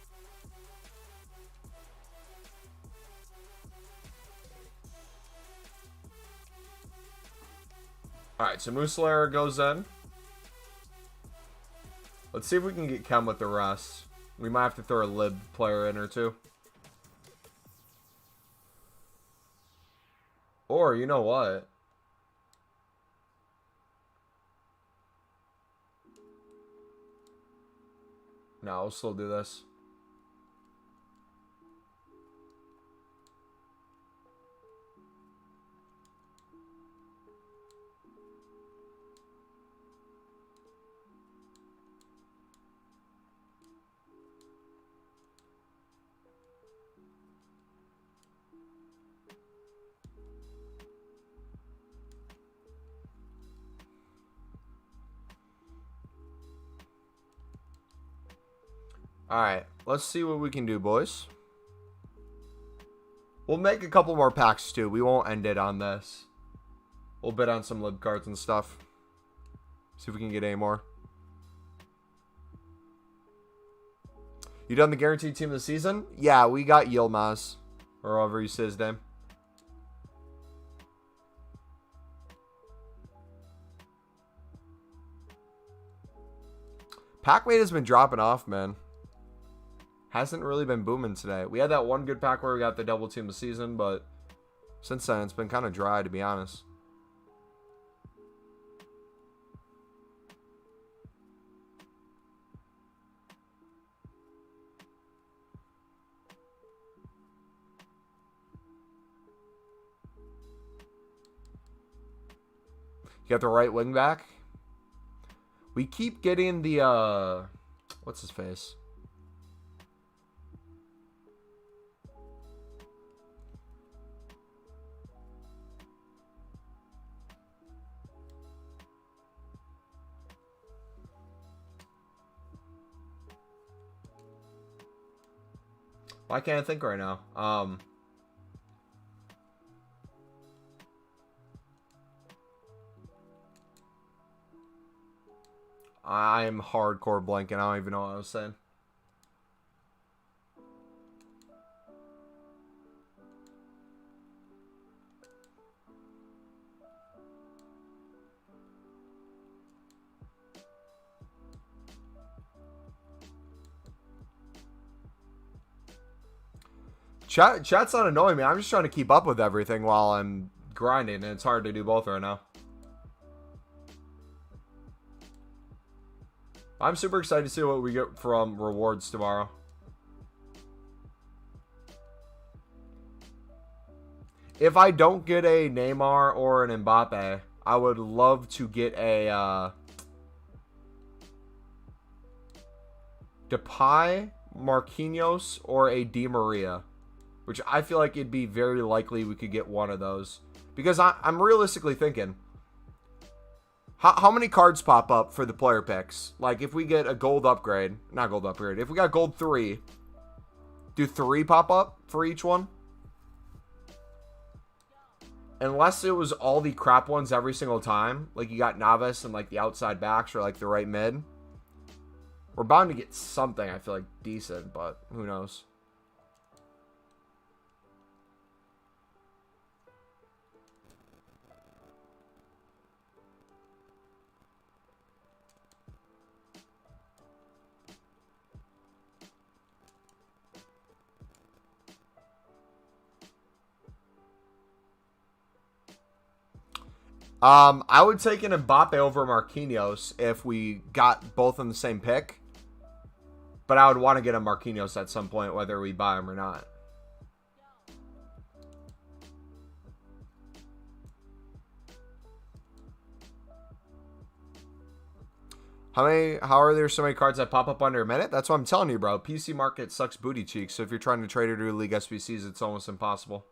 Alright, so Muslera goes in. Let's see if we can get Chem with the rest. We might have to throw a Lib player in or two. Or, you know what? No, I'll still do this. Alright, let's see what we can do, boys. We'll make a couple more packs, too. We won't end it on this. We'll bid on some lib cards and stuff. See if we can get any more. You done the guaranteed team of the season? Yeah, we got Yilmaz. Or however you say his name. Pack weight has been dropping off, man. Hasn't really been booming today. We had that one good pack where we got the double team of the season, but since then it's been kind of dry, to be honest. You got the right wing back. We keep getting the, what's his face? Why can't I think right now? I'm hardcore blanking. I don't even know what I was saying. Chat's not annoying me. I'm just trying to keep up with everything while I'm grinding, and it's hard to do both right now. I'm super excited to see what we get from rewards tomorrow. If I don't get a Neymar or an Mbappe, I would love to get a Depay, Marquinhos, or a Di Maria. Which I feel like it'd be very likely we could get one of those. Because I'm realistically thinking, how many cards pop up for the player picks? Like, if we get a gold upgrade, not gold upgrade, if we got gold 3, do 3 pop up for each one? Unless it was all the crap ones every single time, like you got Navas and like the outside backs or like the right mid. We're bound to get something, I feel like, decent, but who knows? I would take an Mbappe over Marquinhos if we got both in the same pick. But I would want to get a Marquinhos at some point, whether we buy him or not. How are there so many cards that pop up under a minute? That's what I'm telling you, bro. PC market sucks booty cheeks. So if you're trying to trade or do League SBCs, it's almost impossible.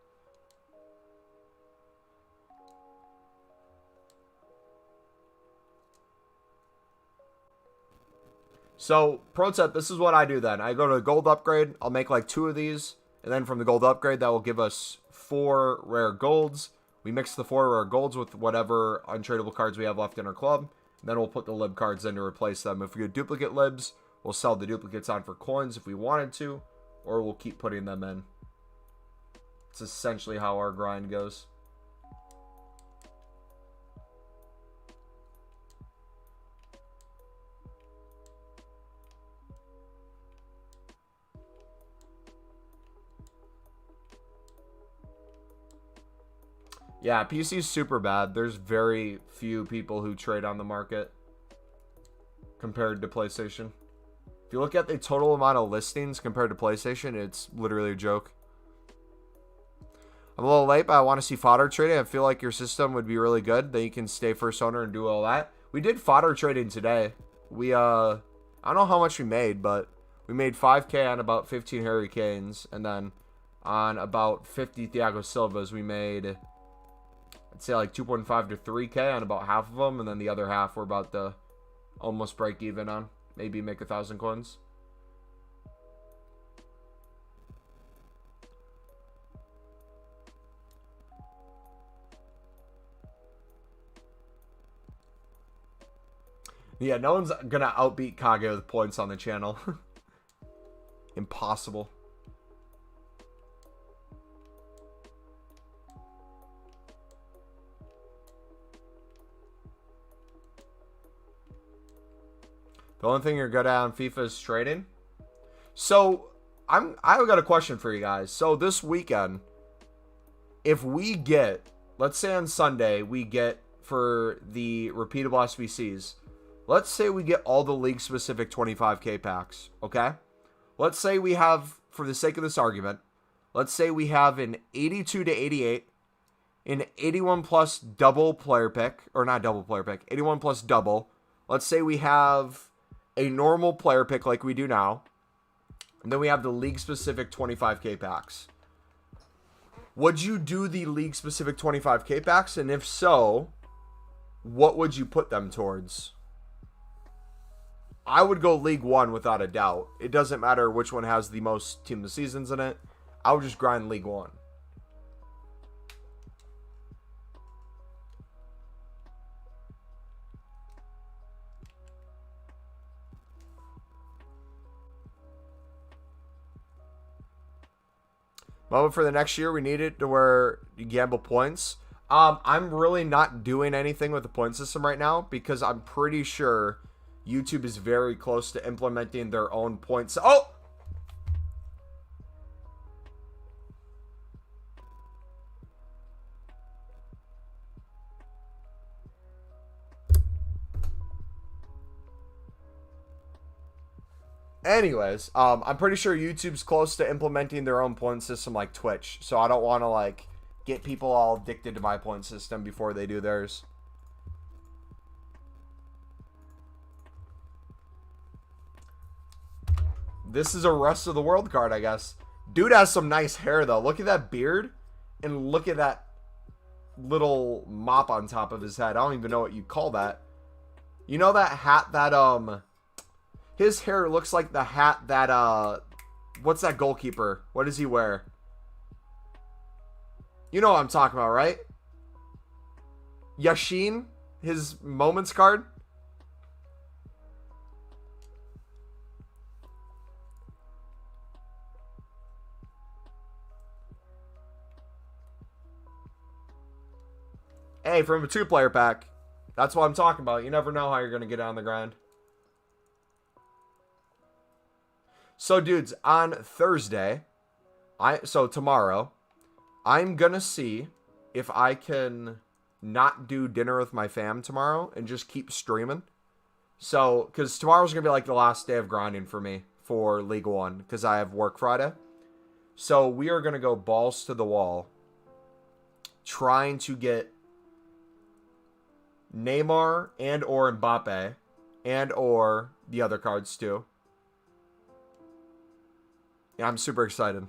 So, pro tip, this is what I do then. I go to a gold upgrade. I'll make like 2 of these. And then from the gold upgrade, that will give us 4 rare golds. We mix the 4 rare golds with whatever untradeable cards we have left in our club. And then we'll put the lib cards in to replace them. If we get duplicate libs, we'll sell the duplicates on for coins if we wanted to. Or we'll keep putting them in. It's essentially how our grind goes. Yeah, PC is super bad. There's very few people who trade on the market compared to PlayStation. If you look at the total amount of listings compared to PlayStation, it's literally a joke. I'm a little late, but I want to see fodder trading. I feel like your system would be really good. Then you can stay first owner and do all that. We did fodder trading today. We, I don't know how much we made, but we made 5K on about 15 Harry Kanes. And then on about 50 Thiago Silvas, we made, I'd say like 2.5 to 3K on about half of them. And then the other half we're about to almost break even on. Maybe make 1,000 coins. Yeah, no one's gonna outbeat Kage with points on the channel. Impossible. The only thing you're good at on FIFA is trading. So I've got a question for you guys. So this weekend, if we get, let's say on Sunday, we get for the repeatable SBCs, let's say we get all the league specific 25k packs, okay? Let's say we have, for the sake of this argument, let's say we have an 82 to 88, an 81 plus double player pick, or not double player pick, 81 plus double. Let's say we have a normal player pick like we do now, and then we have the league specific 25k packs. Would you do the league specific 25k packs? And if so, what would you put them towards? I would go League 1 without a doubt. It doesn't matter which one has the most team of the seasons in it. I would just grind League 1. But for the next year, we need it to where you gamble points. I'm really not doing anything with the point system right now because I'm pretty sure YouTube is very close to implementing their own points. Oh! Anyways, I'm pretty sure YouTube's close to implementing their own point system like Twitch. So I don't want to like get people all addicted to my point system before they do theirs. This is a rest of the world card, I guess. Dude has some nice hair though. Look at that beard and look at that little mop on top of his head. I don't even know what you call that. You know that hat that his hair looks like the hat that what's that goalkeeper? What does he wear? You know what I'm talking about, right? Yashin, his moments card. Hey, from a 2-player pack. That's what I'm talking about. You never know how you're going to get on the grind. So, dudes, on Thursday, so tomorrow, I'm going to see if I can not do dinner with my fam tomorrow and just keep streaming. So, because tomorrow's going to be like the last day of grinding for me for League 1 because I have work Friday. So, we are going to go balls to the wall trying to get Neymar and or Mbappe and or the other cards too. Yeah, I'm super excited.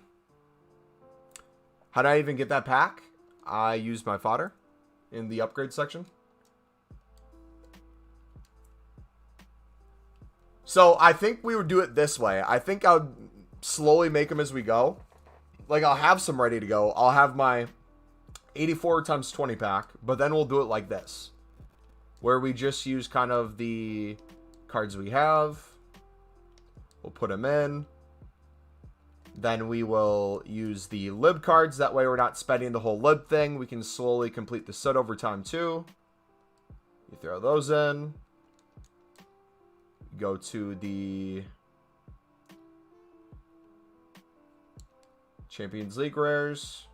How did I even get that pack? I used my fodder in the upgrade section. So I think we would do it this way. I think I would slowly make them as we go. Like I'll have some ready to go. I'll have my 84 times 20 pack, but then we'll do it like this. Where we just use kind of the cards we have. We'll put them in. Then we will use the lib cards. That way we're not spending the whole lib thing. We can slowly complete the set over time too. You throw those in. Go to the Champions League rares.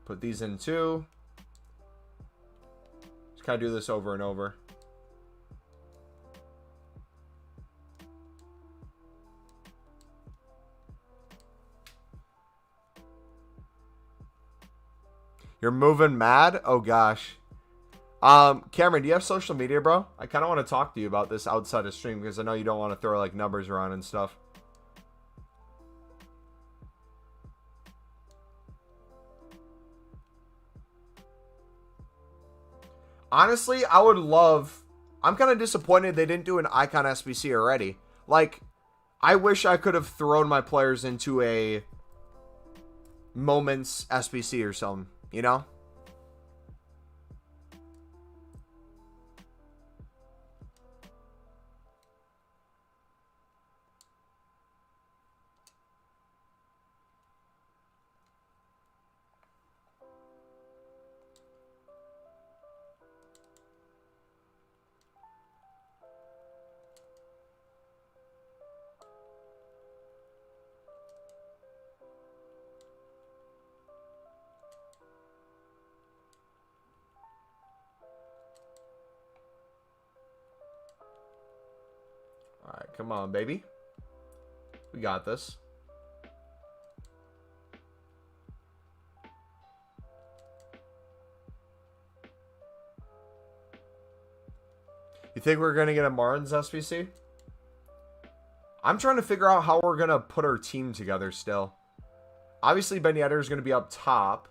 Put these in too. Just kind of do this over and over. You're moving mad? Oh gosh. Cameron, do you have social media, bro? I kind of want to talk to you about this outside of stream because I know you don't want to throw like numbers around and stuff. Honestly, I would love... I'm kind of disappointed they didn't do an Icon SBC already. Like, I wish I could have thrown my players into a Moments SBC or something, you know? Come on, baby. We got this. You think we're going to get a Martins SBC? I'm trying to figure out how we're going to put our team together still. Obviously, Ben Yedder is going to be up top.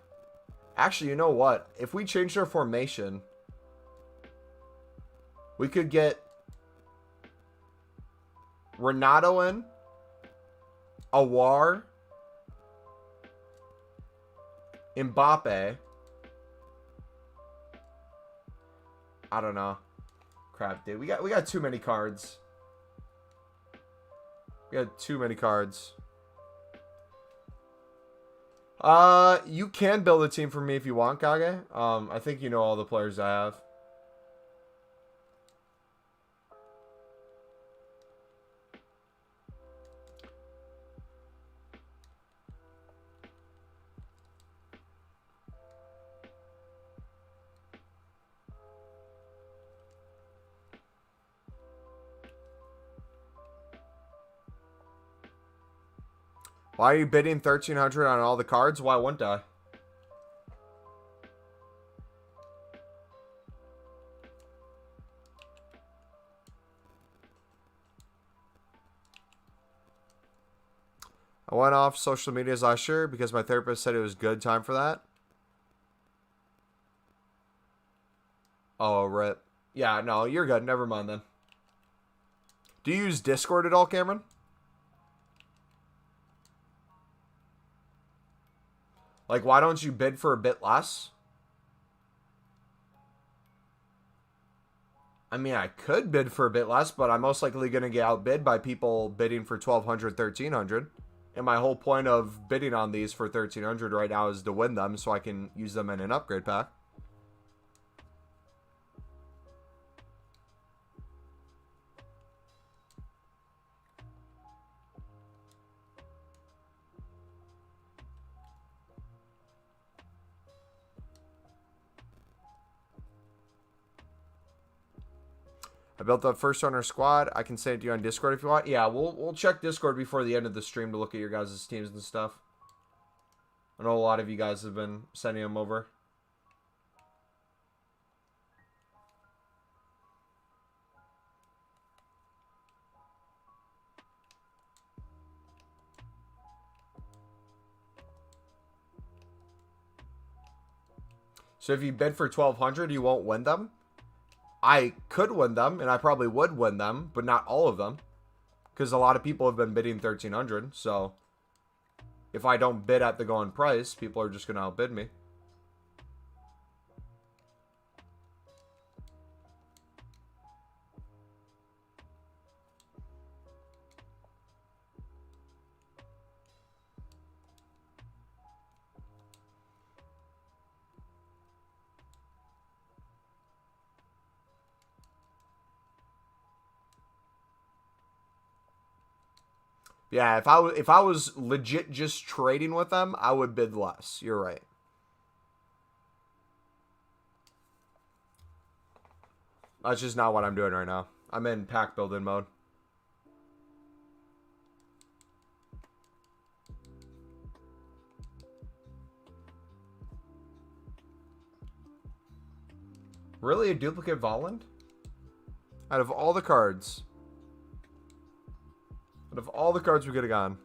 Actually, you know what? If we change our formation, we could get Renato in, Awar, Mbappe. I don't know. Crap, dude. We got too many cards. We got too many cards. You can build a team for me if you want, Kage. I think you know all the players I have. Why are you bidding 1,300 on all the cards? Why wouldn't I? I went off social medias last year because my therapist said it was good time for that. Oh, rip. Yeah, no, you're good. Never mind then. Do you use Discord at all, Cameron? Like, why don't you bid for a bit less? I mean, I could bid for a bit less, but I'm most likely going to get outbid by people bidding for 1,200, 1,300. And my whole point of bidding on these for 1,300 right now is to win them so I can use them in an upgrade pack. I built the first owner squad. I can send it to you on Discord if you want. Yeah, we'll check Discord before the end of the stream to look at your guys' teams and stuff. I know a lot of you guys have been sending them over. So if you bid for 1,200, you won't win them? I could win them, and I probably would win them, but not all of them. Because a lot of people have been bidding 1,300, so if I don't bid at the going price, people are just going to outbid me. Yeah, if I was legit just trading with them, I would bid less. You're right. That's just not what I'm doing right now. I'm in pack building mode. Really, a duplicate Volland? Out of all the cards. Out of all the cards we could have gone.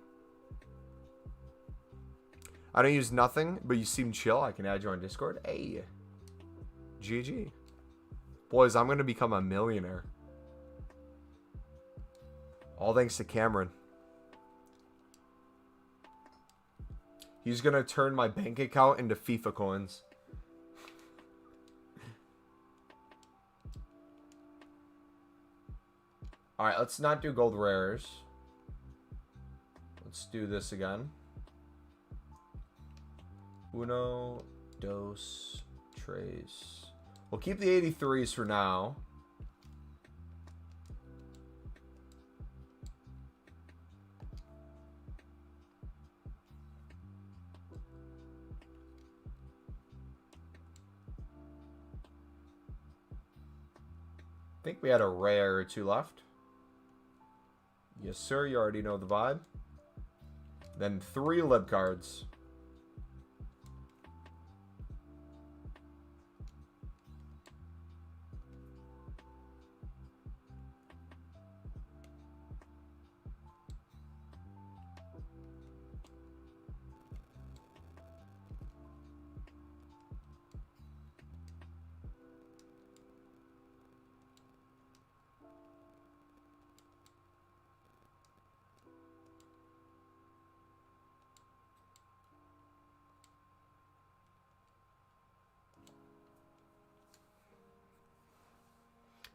I don't use nothing, but you seem chill. I can add you on Discord. Hey. GG. Boys, I'm going to become a millionaire. All thanks to Cameron. He's going to turn my bank account into FIFA coins. Alright, let's not do gold rares. Let's do this again. Uno, dos, tres. We'll keep the 83s for now. I think we had a rare or two left. Yes, sir. You already know the vibe. Then 3 lib cards.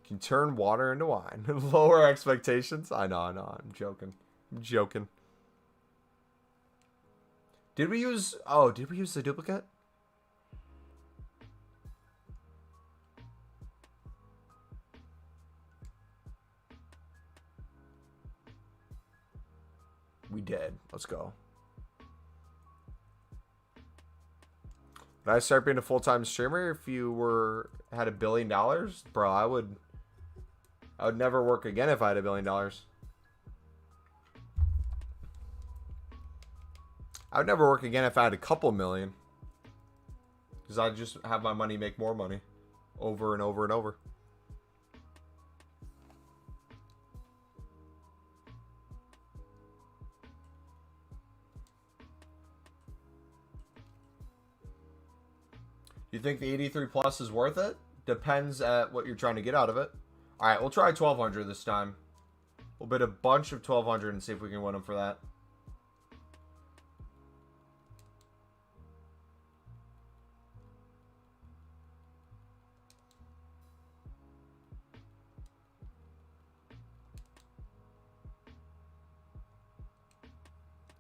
Can turn water into wine. Lower expectations. I know. I'm joking. I'm joking. Did we use... Oh, did we use the duplicate? We did. Let's go. Would I start being a full-time streamer if you had $1 billion? Bro, I would never work again if I had $1 billion. I would never work again if I had a couple million. Because I'd just have my money make more money. Over and over and over. You think the 83 plus is worth it? Depends at what you're trying to get out of it. Alright, we'll try 1200 this time. We'll bid a bunch of 1200 and see if we can win them for that.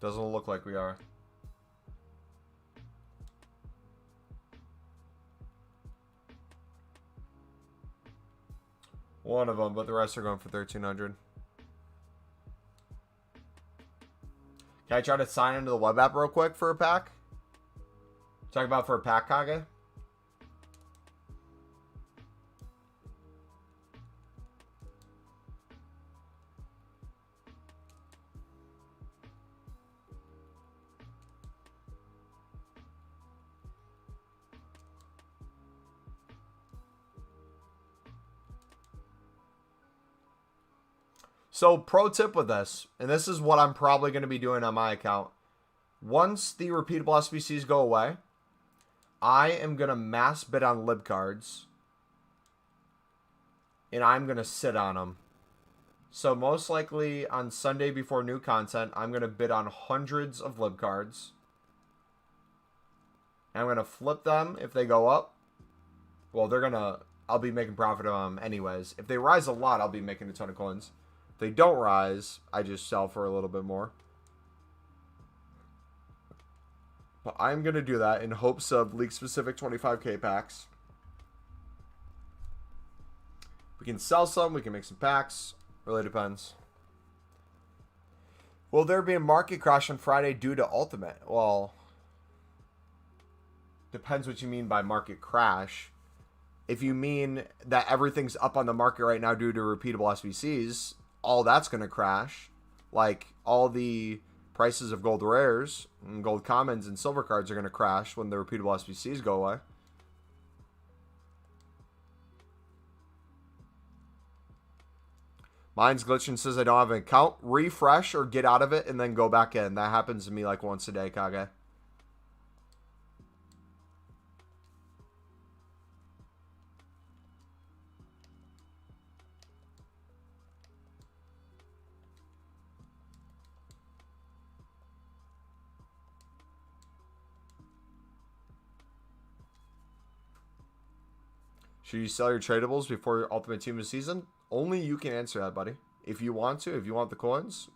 Doesn't look like we are. One of them, but the rest are going for 1300. Can I try to sign into the web app real quick for a pack? Talk about for a pack, Kage? So, pro tip with this, and this is what I'm probably going to be doing on my account. Once the repeatable SBCs go away, I am going to mass bid on lib cards. And I'm going to sit on them. So, most likely on Sunday before new content, I'm going to bid on hundreds of lib cards. And I'm going to flip them if they go up. Well, I'll be making profit on them anyways. If they rise a lot, I'll be making a ton of coins. If they don't rise, I just sell for a little bit more. But I'm going to do that in hopes of league-specific 25k packs. We can sell some. We can make some packs. Really depends. Will there be a market crash on Friday due to Ultimate? Well, depends what you mean by market crash. If you mean that everything's up on the market right now due to repeatable SBCs, all that's going to crash. Like, all the prices of gold rares and gold commons and silver cards are going to crash when the repeatable SBCs go away. Mine's glitching, says I don't have an account. Refresh or get out of it and then go back in. That happens to me like once a day, Kage. Should you sell your tradables before your Ultimate Team of the season? Only you can answer that, buddy. If you want to, if you want the coins,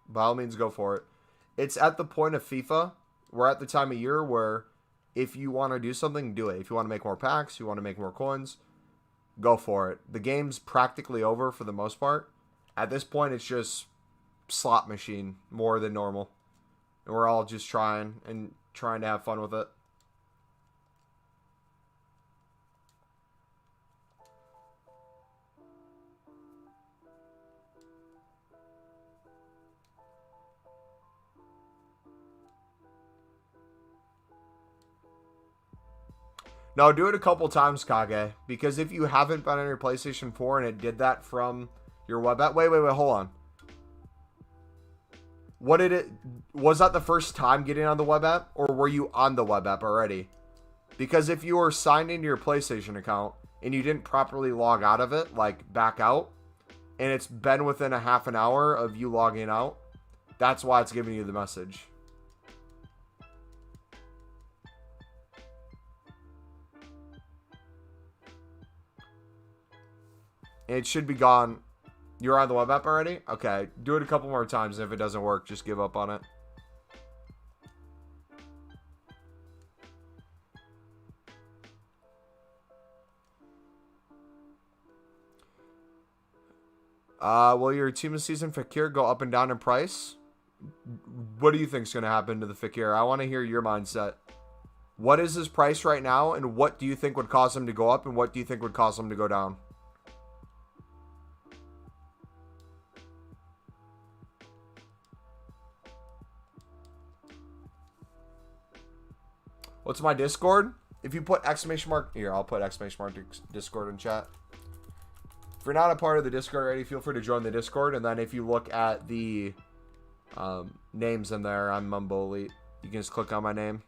by all means go for it. It's at the point of FIFA. We're at the time of year where if you want to do something, do it. If you want to make more packs, you want to make more coins, go for it. The game's practically over for the most part. At this point, it's just slot machine more than normal. And we're all just trying to have fun with it. No, do it a couple times, Kage. Because if you haven't been on your PlayStation 4 and it did that from your web app... Wait, hold on. What did it... Was that the first time getting on the web app? Or were you on the web app already? Because if you were signed into your PlayStation account and you didn't properly log out of it, like back out, and it's been within a half an hour of you logging out, that's why it's giving you the message. And it should be gone. You're on the web app already? Okay. Do it a couple more times. And if it doesn't work, just give up on it. Will your team of season Fakir go up and down in price? What do you think is going to happen to the Fakir? I want to hear your mindset. What is his price right now? And what do you think would cause him to go up? And what do you think would cause him to go down? What's my Discord? If you put exclamation mark... Here, I'll put exclamation mark Discord in chat. If you're not a part of the Discord already, feel free to join the Discord. And then if you look at the names in there, I'm MumboElite. You can just click on my name.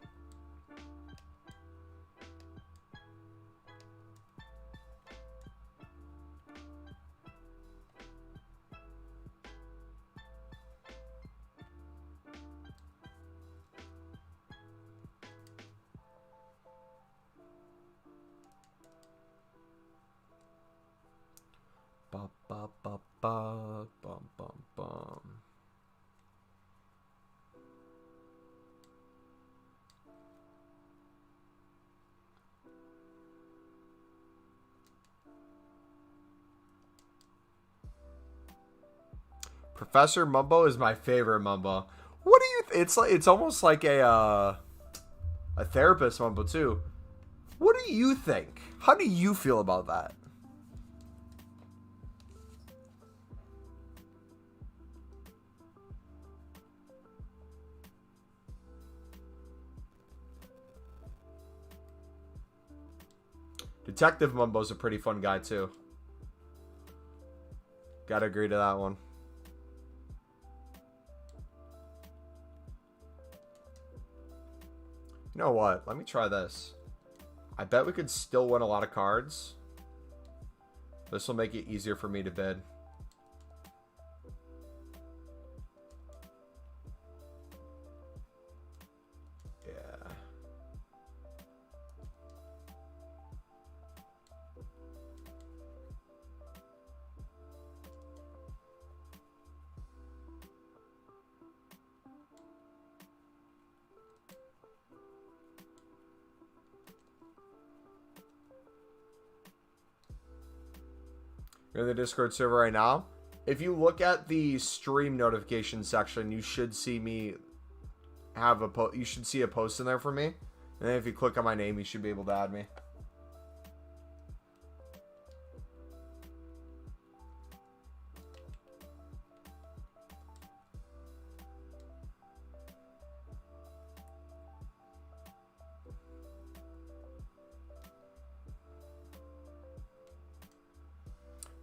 Ba, ba, ba, ba, bum, bum, bum. Professor Mumbo is my favorite Mumbo. What do you? It's almost like a therapist Mumbo too. What do you think? How do you feel about that? Detective Mumbo's a pretty fun guy too. Gotta agree to that one. You know what? Let me try this. I bet we could still win a lot of cards. This will make it easier for me to bid. Yeah. You're in the Discord server right now. If you look at the stream notification section, you should see me have a you should see a post in there for me. And then if you click on my name, you should be able to add me.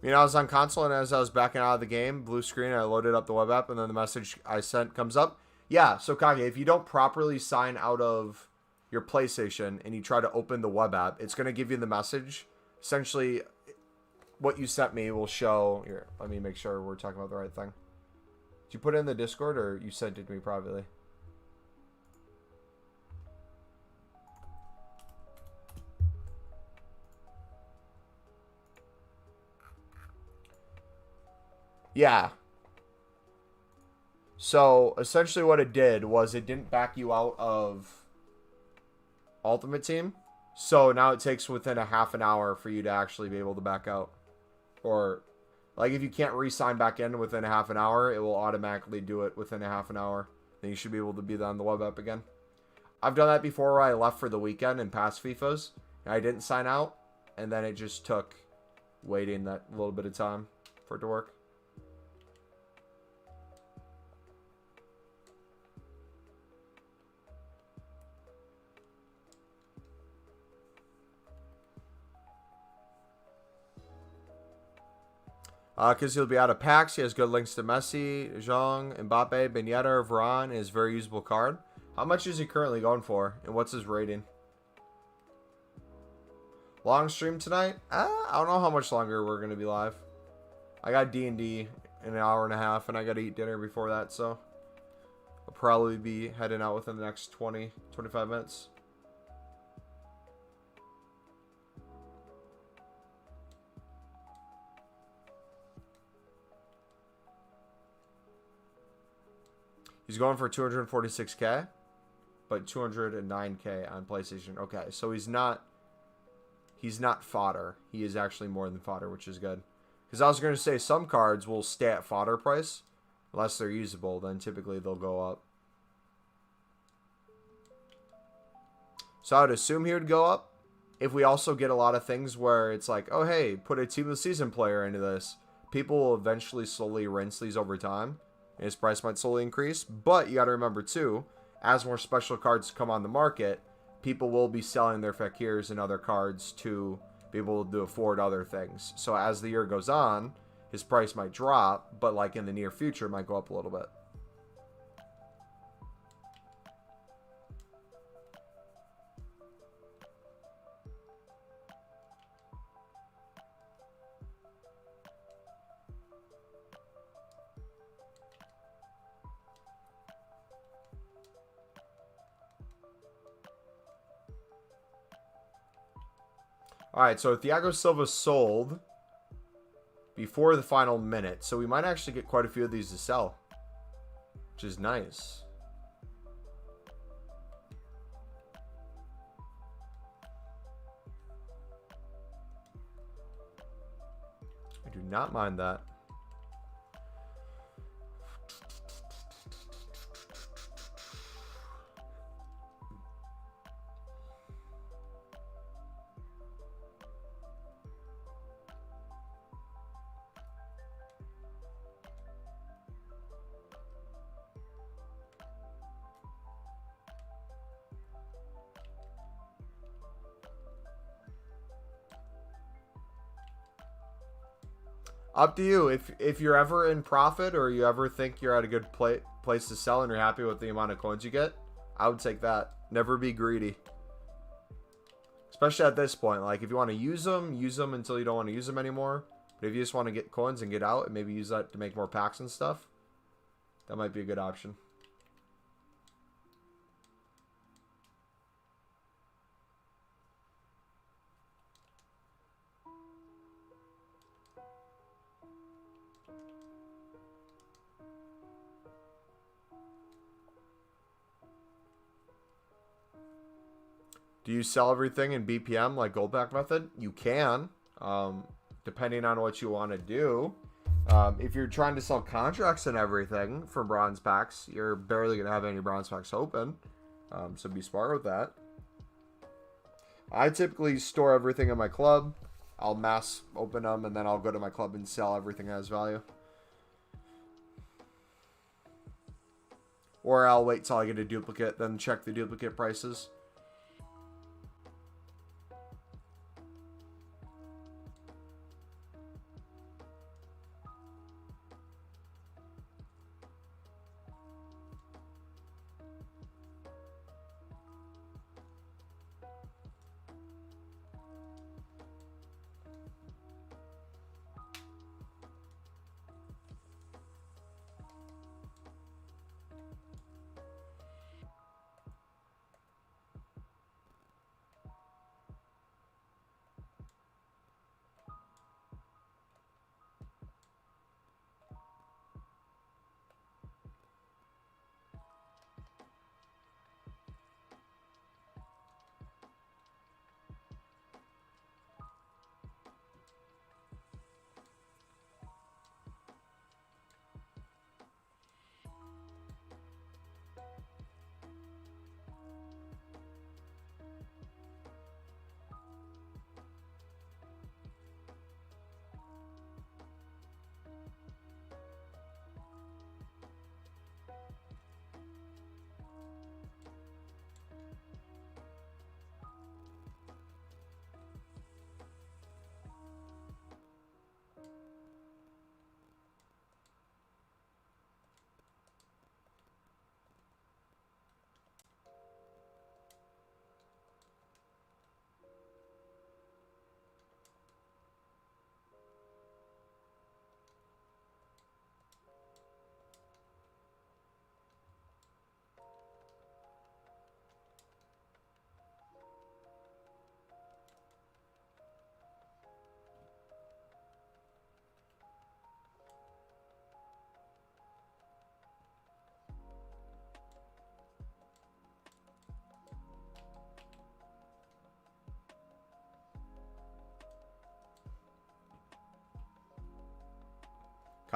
You know, I was on console, and as I was backing out of the game, blue screen, I loaded up the web app, and then the message I sent comes up. Yeah, so Kage, if you don't properly sign out of your PlayStation and you try to open the web app, it's going to give you the message. Essentially, what you sent me will show... Here, let me make sure we're talking about the right thing. Did you put it in the Discord, or you sent it to me privately? Yeah. So, essentially what it did was it didn't back you out of Ultimate Team. So, now it takes within a half an hour for you to actually be able to back out. Or, like, if you can't re-sign back in within a half an hour, it will automatically do it within a half an hour. Then you should be able to be on the web app again. I've done that before where I left for the weekend in past FIFAs. And I didn't sign out. And then it just took waiting that little bit of time for it to work. Because he'll be out of packs. He has good links to Messi, Zhang, Mbappe, Ben Yedder, Varane. Is a very usable card. How much is he currently going for? And what's his rating? Long stream tonight? I don't know how much longer we're going to be live. I got D&D in an hour and a half, and I got to eat dinner before that, so I'll probably be heading out within the next 20, 25 minutes. He's going for 246k, but 209k on PlayStation. Okay, so he's not fodder. He is actually more than fodder, which is good. Because I was going to say some cards will stay at fodder price unless they're usable. Then typically they'll go up. So I would assume he would go up. If we also get a lot of things where it's like, oh hey, put a team of the season player into this, people will eventually slowly rinse these over time. And his price might slowly increase. But you got to remember too, as more special cards come on the market, people will be selling their fakirs and other cards to be able to afford other things. So as the year goes on, his price might drop, but like in the near future, it might go up a little bit. All right, so Thiago Silva sold before the final minute. So we might actually get quite a few of these to sell, which is nice. I do not mind that. Up to you. If you're ever in profit or you ever think you're at a good place to sell and you're happy with the amount of coins you get, I would take that. Never be greedy. Especially at this point. Like, if you want to use them until you don't want to use them anymore. But if you just want to get coins and get out and maybe use that to make more packs and stuff, that might be a good option. Do you sell everything in BPM like gold pack method? You can, depending on what you want to do. If you're trying to sell contracts and everything for bronze packs, you're barely going to have any bronze packs open. So be smart with that. I typically store everything in my club. I'll mass open them and then I'll go to my club and sell everything that has value. Or I'll wait till I get a duplicate, then check the duplicate prices.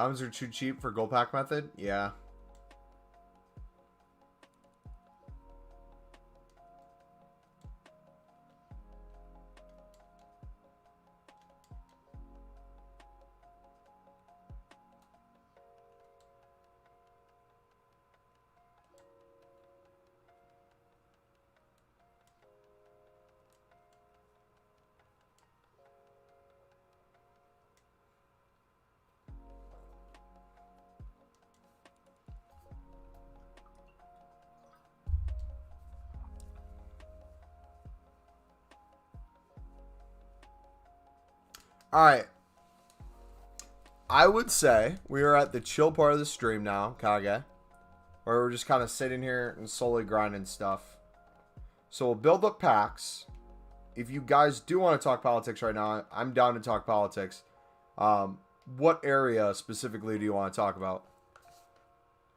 Commons are too cheap for gold pack method? Yeah. All right. I would say we are at the chill part of the stream now, Kage, where we're just kind of sitting here and slowly grinding stuff. So we'll build up packs. If you guys do want to talk politics right now, I'm down to talk politics. What area specifically do you want to talk about?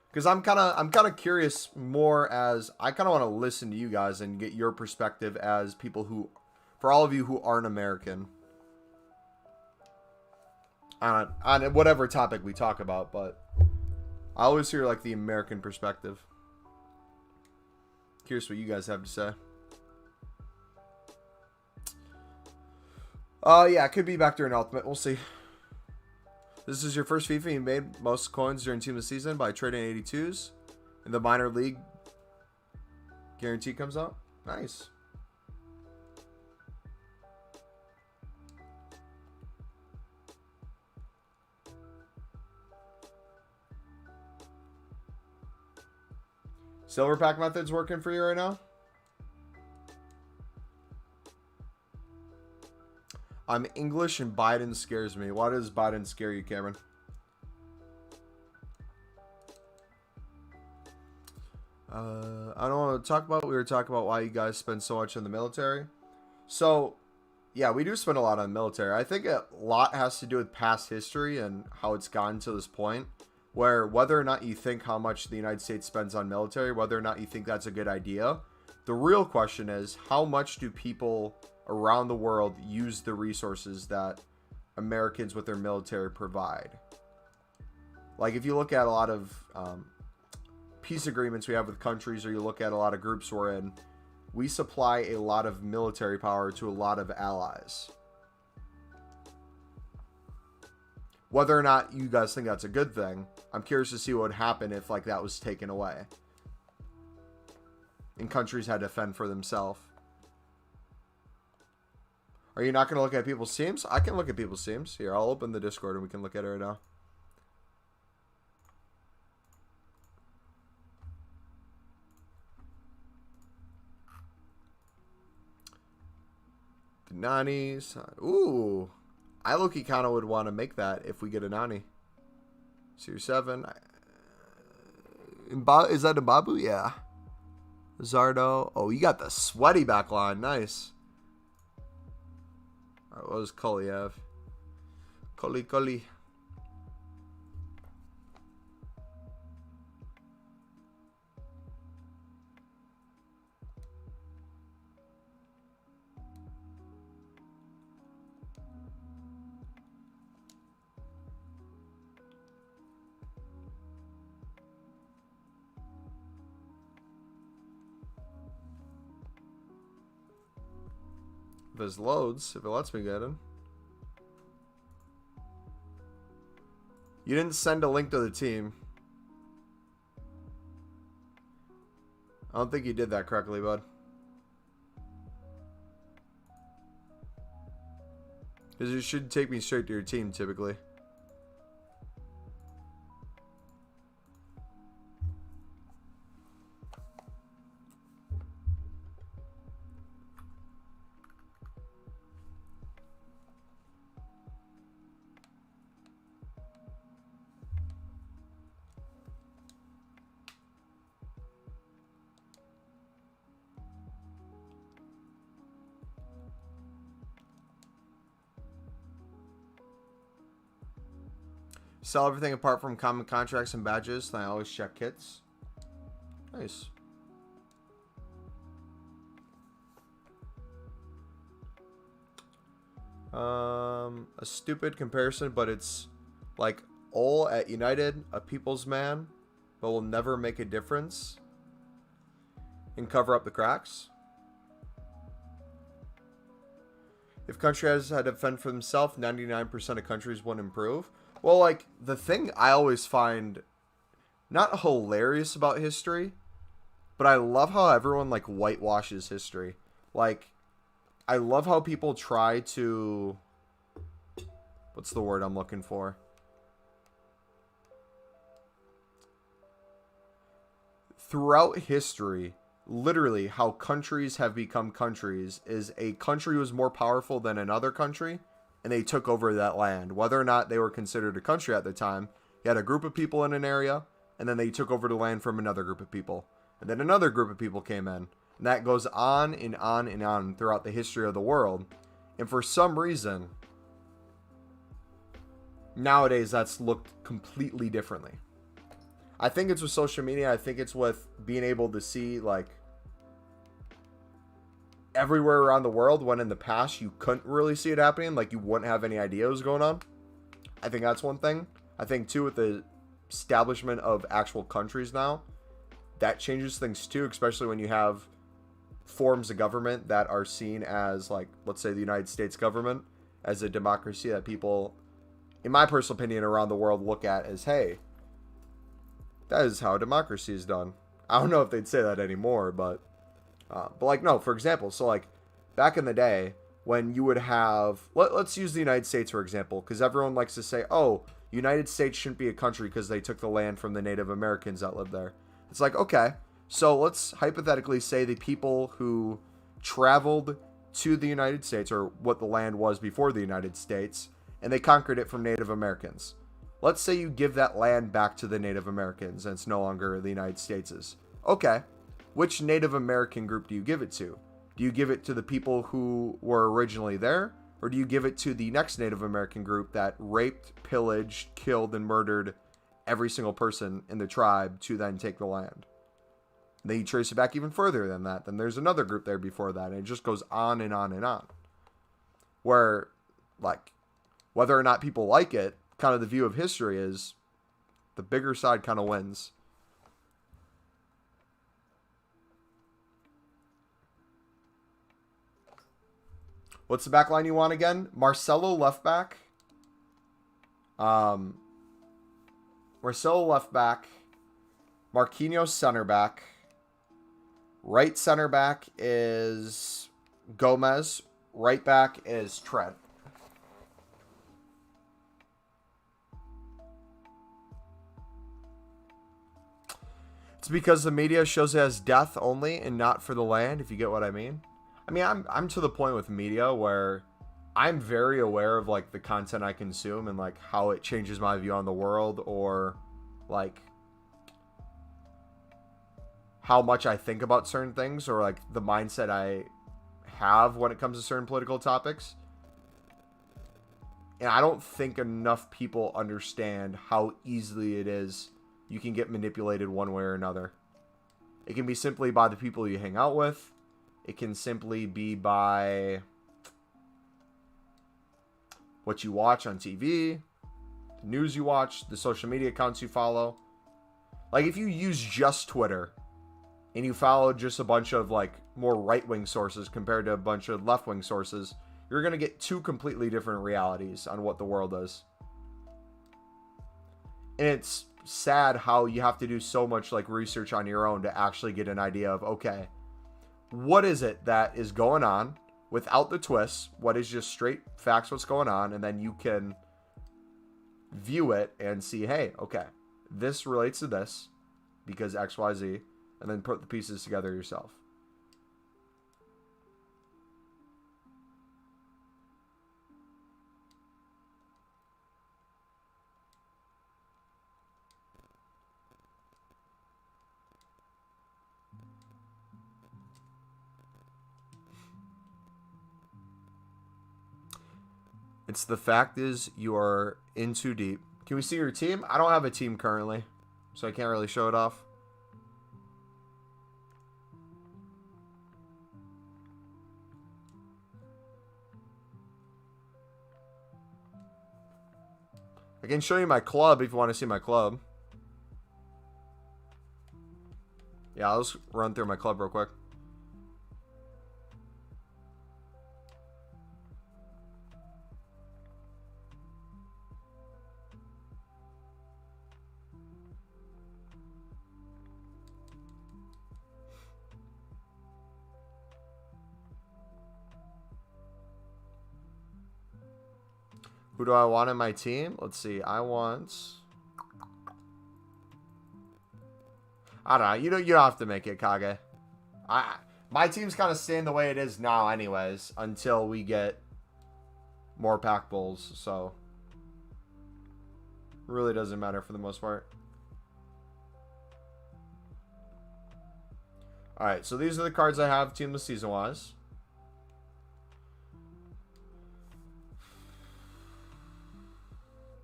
Because I'm kind of curious more, as I kind of want to listen to you guys and get your perspective as people who, for all of you who aren't American, on whatever topic we talk about. But I always hear like the American perspective. Curious what you guys have to say. Yeah, it could be back during Ultimate. We'll see. This is your first FIFA. You made most coins during Team of the Season by trading 82s. And the minor league guarantee comes out. Nice. Silver pack method's working for you right now? I'm English and Biden scares me. Why does Biden scare you, Cameron? I don't want to talk about. We were talking about why you guys spend so much on the military. So, yeah, we do spend a lot on the military. I think a lot has to do with past history and how it's gotten to this point, where whether or not you think how much the United States spends on military, whether or not you think that's a good idea, the real question is, how much do people around the world use the resources that Americans with their military provide? Like, if you look at a lot of peace agreements we have with countries, or you look at a lot of groups we're in, we supply a lot of military power to a lot of allies. Whether or not you guys think that's a good thing, I'm curious to see what would happen if like that was taken away and countries had to fend for themselves. Are you not going to look at people's teams? I can look at people's teams. Here, I'll open the Discord and we can look at it right now. The Nani's. Ooh. I low-key kind of would want to make that if we get a Nani. Series 7. Is that Mbabu? Yeah. Zardo. Oh, you got the sweaty back line. Nice. Alright, what does Cully have? Cully. If it loads, if it lets me get in. You didn't send a link to the team. I don't think you did that correctly, bud. Because it should take me straight to your team, typically. Sell everything apart from common contracts and badges, and I always check kits. Nice. A stupid comparison, but it's like all at United, a people's man, but will never make a difference and cover up the cracks. If country has had to defend for themselves, 99% of countries won't improve. Well, like, the thing I always find not hilarious about history, but I love how everyone, like, whitewashes history. Like, I love how people try to... What's the word I'm looking for? Throughout history, literally how countries have become countries is a country was more powerful than another country, and they took over that land. Whether or not they were considered a country at the time, you had a group of people in an area, and then they took over the land from another group of people. And then another group of people came in. And that goes on and on and on throughout the history of the world. And for some reason, nowadays that's looked completely differently. I think it's with social media. I think it's with being able to see, like, everywhere around the world, when in the past you couldn't really see it happening. Like, you wouldn't have any idea what was going on. I think that's one thing. I think, too, with the establishment of actual countries now, that changes things, too, especially when you have forms of government that are seen as, like, let's say the United States government as a democracy that people, in my personal opinion, around the world look at as, hey, that is how democracy is done. I don't know if they'd say that anymore, but like, no, for example, so like back in the day when you would have, let's use the United States for example, because everyone likes to say, oh, United States shouldn't be a country because they took the land from the Native Americans that lived there. It's like, okay, so let's hypothetically say the people who traveled to the United States, or what the land was before the United States, and they conquered it from Native Americans. Let's say you give that land back to the Native Americans and it's no longer the United States'. Okay, which Native American group do you give it to? Do you give it to the people who were originally there? Or do you give it to the next Native American group that raped, pillaged, killed, and murdered every single person in the tribe to then take the land? Then you trace it back even further than that. Then there's another group there before that. And it just goes on and on and on. Where, like, whether or not people like it, kind of the view of history is the bigger side kind of wins. What's the back line you want again? Marcelo left back. Marcelo left back. Marquinhos center back. Right center back is Gomez. Right back is Trent. It's because the media shows it as death only and not for the land, if you get what I mean. I mean, I'm to the point with media where I'm very aware of, like, the content I consume and, like, how it changes my view on the world, or, like, how much I think about certain things, or, like, the mindset I have when it comes to certain political topics. And I don't think enough people understand how easily it is you can get manipulated one way or another. It can be simply by the people you hang out with. It can simply be by what you watch on TV, the news you watch, the social media accounts you follow. Like, if you use just Twitter and you follow just a bunch of, like, more right-wing sources compared to a bunch of left-wing sources, you're going to get two completely different realities on what the world is. And it's sad how you have to do so much, like, research on your own to actually get an idea of, okay, what is it that is going on without the twists? What is just straight facts, what's going on? And then you can view it and see, hey, okay, this relates to this because X, Y, Z, and then put the pieces together yourself. It's the fact is you are in too deep. Can we see your team? I don't have a team currently, so I can't really show it off. I can show you my club if you want to see my club. Yeah, I'll just run through my club real quick. Who do I want in my team? Let's see. I don't know. You don't have to make it, Kage. My team's kind of staying the way it is now anyways until we get more pack bowls, so really doesn't matter for the most part. Alright, so these are the cards I have team this season wise.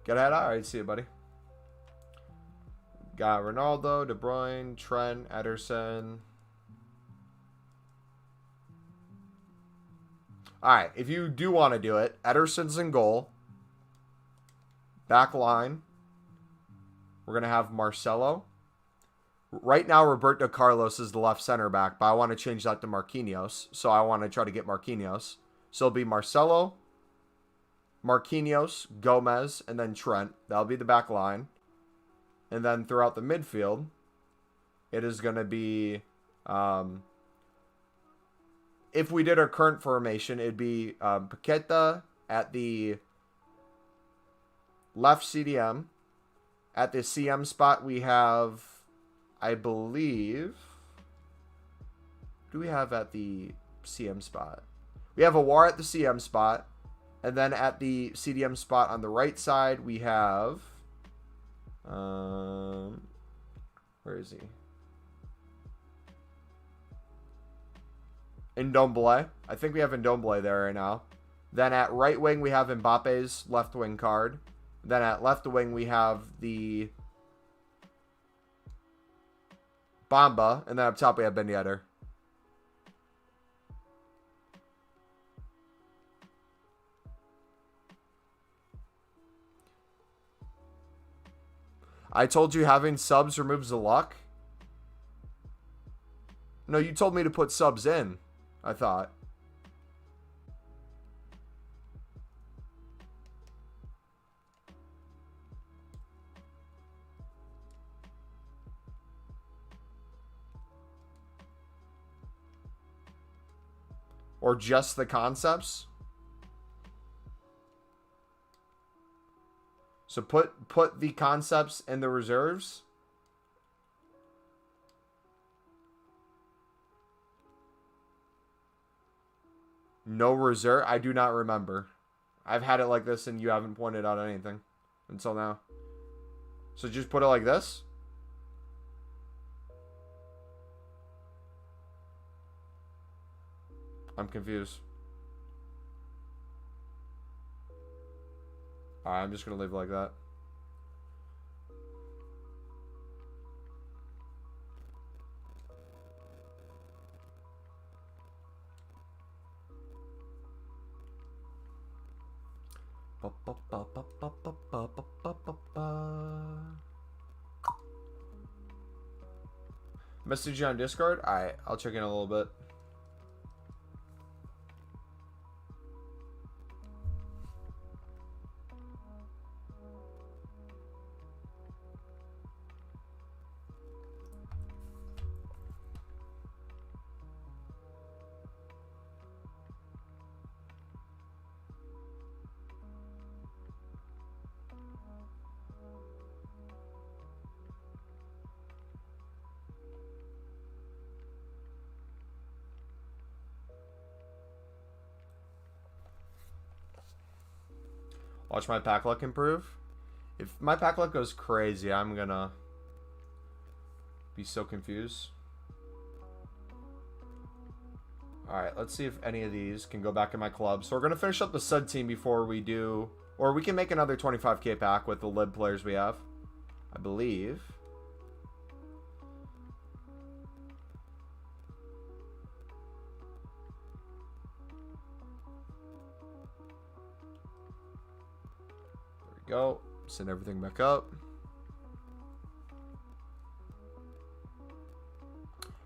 Get ahead. Alright, see you, buddy. Got Ronaldo, De Bruyne, Trent, Ederson. Alright, if you do want to do it, Ederson's in goal. Back line. We're going to have Marcelo. Right now, Roberto Carlos is the left center back, but I want to change that to Marquinhos. So I want to try to get Marquinhos. So it'll be Marcelo, Marquinhos, Gomez, and then Trent. That'll be the back line. And then throughout the midfield, it is going to be, if we did our current formation, it'd be Paqueta at the left CDM. At the CM spot, we have, I believe, who do we have at the CM spot? We have Awar at the CM spot. And then at the CDM spot on the right side, we have, where is he? Ndombele. I think we have Ndombele there right now. Then at right wing, we have Mbappe's left wing card. Then at left wing, we have the Bamba. And then up top, we have Ben Yedder. I told you having subs removes the luck. No, you told me to put subs in, I thought. Or just the concepts? So put the concepts in the reserves. No reserve? I do not remember. I've had it like this and you haven't pointed out anything until now. So just put it like this? I'm confused. Alright, I'm just going to leave it like that. Message you on Discord? Alright, I'll check in a little bit. Watch my pack luck improve. If my pack luck goes crazy, I'm gonna be so confused. Alright, let's see if any of these can go back in my club. So we're gonna finish up the sud team before we do, or we can make another 25k pack with the lib players we have, I believe. Go. Send everything back up.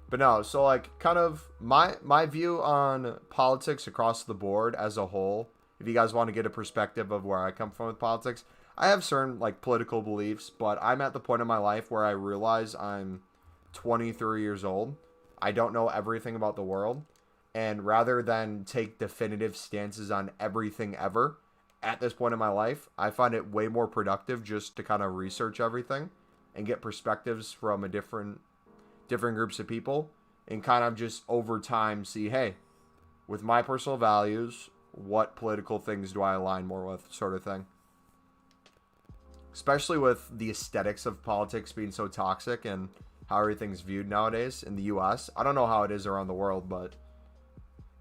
But no, so like kind of my view on politics across the board as a whole, if you guys want to get a perspective of where I come from with politics, I have certain like political beliefs, but I'm at the point in my life where I realize I'm 23 years old. I don't know everything about the world. And rather than take definitive stances on everything ever at this point in my life, I find it way more productive just to kind of research everything and get perspectives from a different groups of people and kind of just over time see, hey, with my personal values, what political things do I align more with, sort of thing. Especially with the aesthetics of politics being so toxic and how everything's viewed nowadays in the US. I don't know how it is around the world, but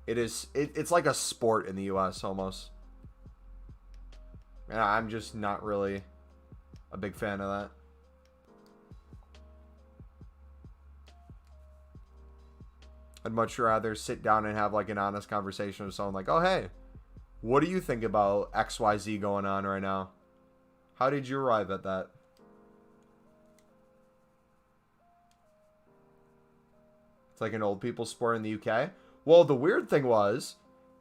it's like a sport in the US almost. And I'm just not really a big fan of that. I'd much rather sit down and have like an honest conversation with someone like, oh, hey, what do you think about XYZ going on right now? How did you arrive at that? It's like an old people sport in the UK. Well, the weird thing was,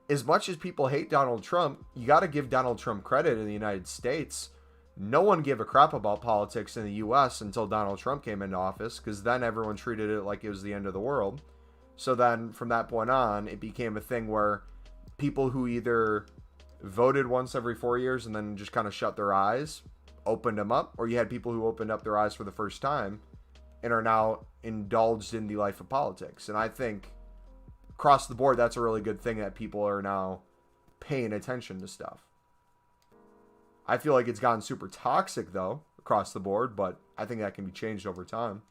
as much as people hate Donald Trump, you got to give Donald Trump credit in the United States. No one gave a crap about politics in the US until Donald Trump came into office, because then everyone treated it like it was the end of the world. So then from that point on, it became a thing where people who either voted once every 4 years and then just kind of shut their eyes, opened them up, or you had people who opened up their eyes for the first time and are now indulged in the life of politics. And I think across the board, that's a really good thing that people are now paying attention to stuff. I feel like it's gotten super toxic, though, across the board, but I think that can be changed over time.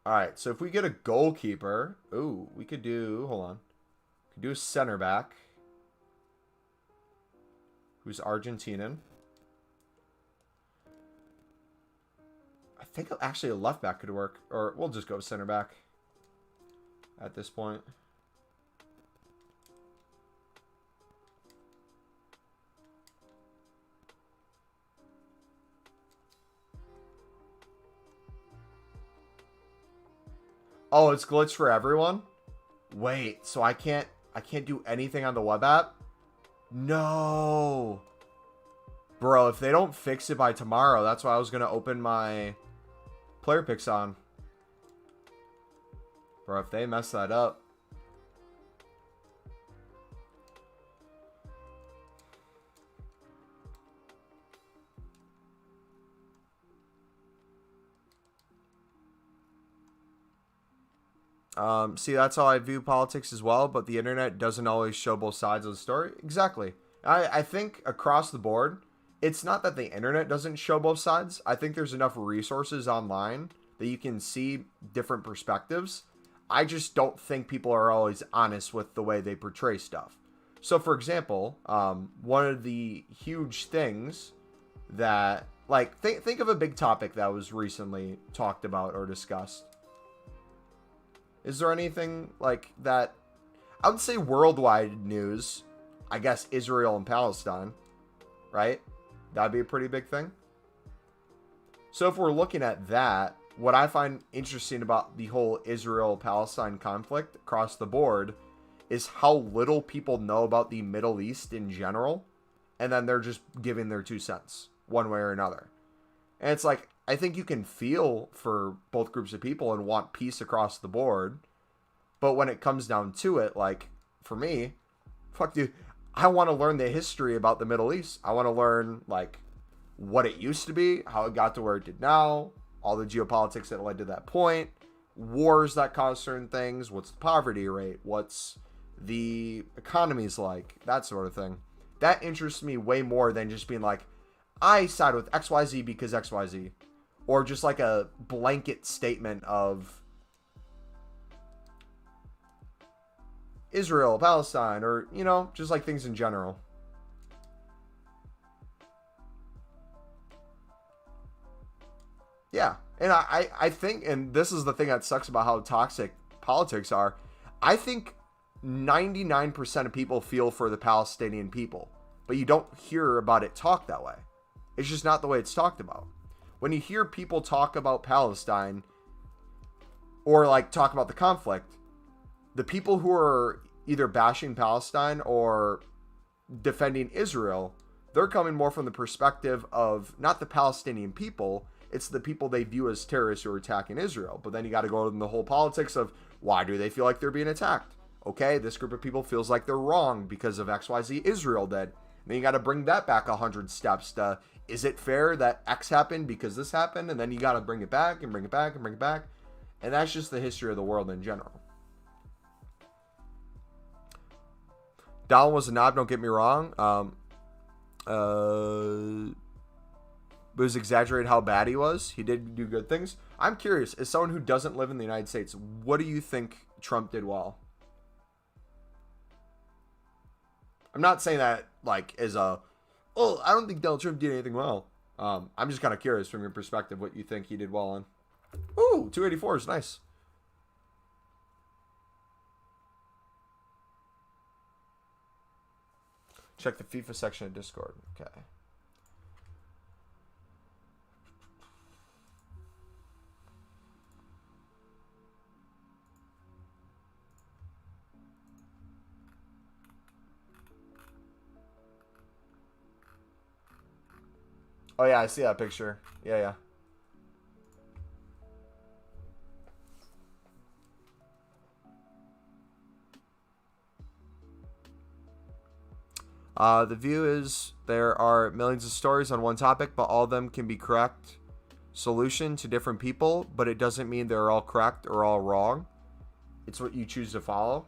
All right, so if we get a goalkeeper, ooh, we could do, hold on. We could do a center back who's Argentinian. I think actually a left back could work, or we'll just go center back at this point. Oh, it's glitched for everyone? Wait, so I can't do anything on the web app? No. Bro, if they don't fix it by tomorrow, that's why I was going to open my player picks on. Bro, if they mess that up. See, that's how I view politics as well, but the internet doesn't always show both sides of the story. Exactly. I think across the board, it's not that the internet doesn't show both sides. I think there's enough resources online that you can see different perspectives. I just don't think people are always honest with the way they portray stuff. So, for example, one of the huge things that, like, think of a big topic that was recently talked about or discussed. Is there anything like that? I would say worldwide news. I guess Israel and Palestine, right? That'd be a pretty big thing. So if we're looking at that, what I find interesting about the whole Israel-Palestine conflict across the board is how little people know about the Middle East in general. And then they're just giving their 2 cents one way or another. And it's like, I think you can feel for both groups of people and want peace across the board. But when it comes down to it, like, for me, fuck dude, I want to learn the history about the Middle East. I want to learn, like, what it used to be, how it got to where it did now, all the geopolitics that led to that point, wars that caused certain things, what's the poverty rate, what's the economy's like, that sort of thing. That interests me way more than just being like, I side with XYZ because XYZ. Or just like a blanket statement of Israel, Palestine, or, you know, just like things in general. Yeah, And I think, and this is the thing that sucks about how toxic politics are, I think 99% of people feel for the Palestinian people, but you don't hear about it talked that way. It's just not the way it's talked about. When you hear people talk about Palestine or like talk about the conflict, the people who are either bashing Palestine or defending Israel, they're coming more from the perspective of not the Palestinian people, it's the people they view as terrorists who are attacking Israel. But then you got to go in the whole politics of why do they feel like they're being attacked? Okay, this group of people feels like they're wrong because of XYZ Israel did. And then you got to bring that back 100 steps to, is it fair that X happened because this happened? And then you got to bring it back and bring it back and bring it back. And that's just the history of the world in general. Dallin was a knob, don't get me wrong. It was exaggerated how bad he was. He did do good things. I'm curious, as someone who doesn't live in the United States, what do you think Trump did well? I'm not saying that like as a, oh, I don't think Donald Trump did anything well. I'm just kind of curious from your perspective what you think he did well on. Ooh, 284 is nice. Check the FIFA section of Discord. Okay. Oh yeah, I see that picture. Yeah. The view is there are millions of stories on one topic, but all of them can be correct solution to different people, but it doesn't mean they're all correct or all wrong. It's what you choose to follow.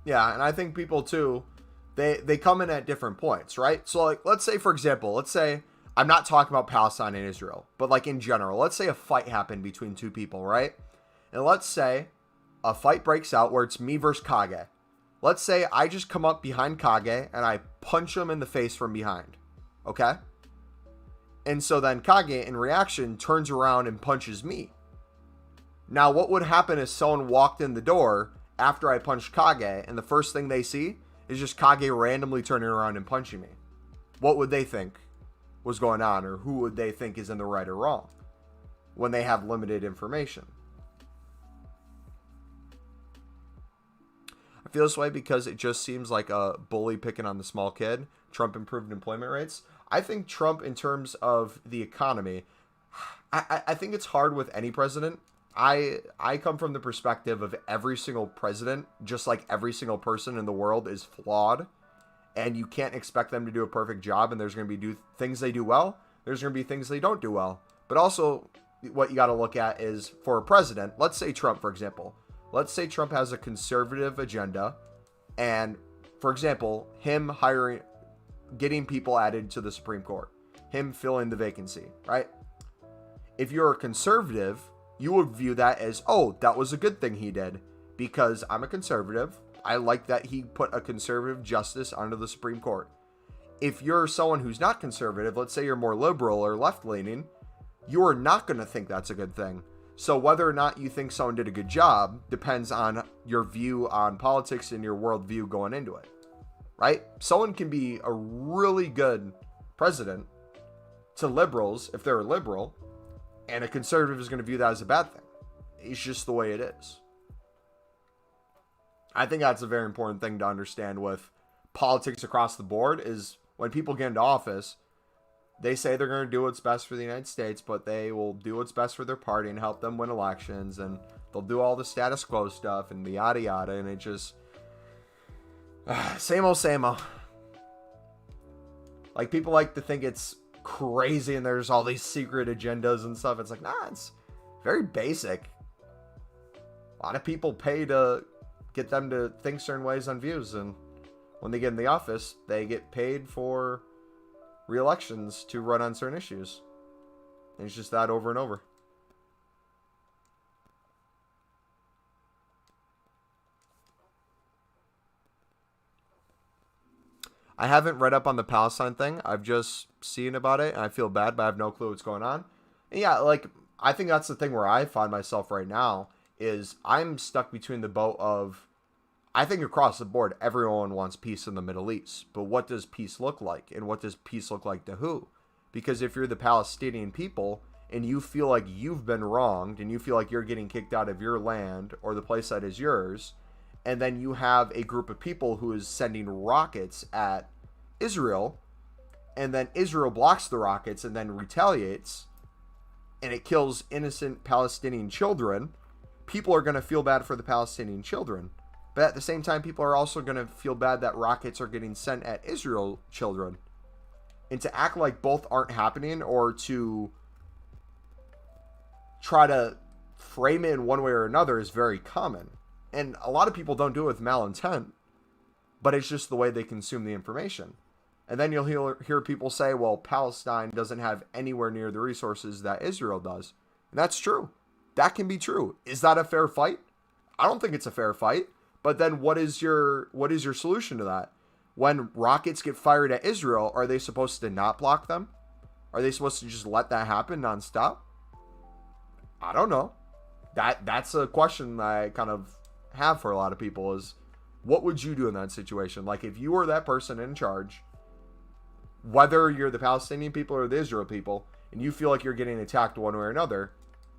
Yeah, and I think people too, they come in at different points, right? So like, let's say for example, let's say I'm not talking about Palestine and Israel, but like in general, let's say a fight happened between two people, right? And let's say a fight breaks out where it's me versus Kage. Let's say I just come up behind Kage and I punch him in the face from behind. Okay? And so then Kage in reaction turns around and punches me. Now what would happen if someone walked in the door after I punched Kage and the first thing they see is just Kage randomly turning around and punching me? What would they think was going on, or who would they think is in the right or wrong when they have limited information? I feel this way because it just seems like a bully picking on the small kid. Trump improved employment rates. I think Trump, in terms of the economy, I think it's hard with any president. I come from the perspective of every single president, just like every single person in the world, is flawed. And you can't expect them to do a perfect job. And there's going to be things they do well. There's going to be things they don't do well. But also, what you got to look at is, for a president, let's say Trump, for example. Let's say Trump has a conservative agenda. And, for example, him getting people added to the Supreme Court. Him filling the vacancy, right? If you're a conservative, you would view that as, oh, that was a good thing he did. Because I'm a conservative. I like that he put a conservative justice onto the Supreme Court. If you're someone who's not conservative, let's say you're more liberal or left-leaning, you are not going to think that's a good thing. So whether or not you think someone did a good job depends on your view on politics and your worldview going into it, right? Someone can be a really good president to liberals if they're a liberal, and a conservative is going to view that as a bad thing. It's just the way it is. I think that's a very important thing to understand with politics across the board, is when people get into office, they say they're going to do what's best for the United States, but they will do what's best for their party and help them win elections, and they'll do all the status quo stuff and the yada yada, and it just same old. Like, people like to think it's crazy and there's all these secret agendas and stuff. It's like, nah, it's very basic. A lot of people pay to get them to think certain ways on views, and when they get in the office, they get paid for re-elections to run on certain issues. And it's just that over and over. I haven't read up on the Palestine thing. I've just seen about it, and I feel bad, but I have no clue what's going on. And yeah, like, I think that's the thing where I find myself right now is I'm stuck between the boat of, I think across the board, everyone wants peace in the Middle East. But what does peace look like? And what does peace look like to who? Because if you're the Palestinian people and you feel like you've been wronged and you feel like you're getting kicked out of your land or the place that is yours, and then you have a group of people who is sending rockets at Israel, and then Israel blocks the rockets and then retaliates, and it kills innocent Palestinian children, people are going to feel bad for the Palestinian children. But at the same time, people are also going to feel bad that rockets are getting sent at Israel children. And to act like both aren't happening, or to try to frame it in one way or another, is very common. And a lot of people don't do it with malintent, but it's just the way they consume the information. And then you'll hear people say, well, Palestine doesn't have anywhere near the resources that Israel does. And that's true. That can be true. Is that a fair fight? I don't think it's a fair fight. But then what is your solution to that? When rockets get fired at Israel, are they supposed to not block them? Are they supposed to just let that happen nonstop? I don't know. That's a question that I kind of have for a lot of people is, what would you do in that situation? Like, if you were that person in charge, whether you're the Palestinian people or the Israel people, and you feel like you're getting attacked one way or another,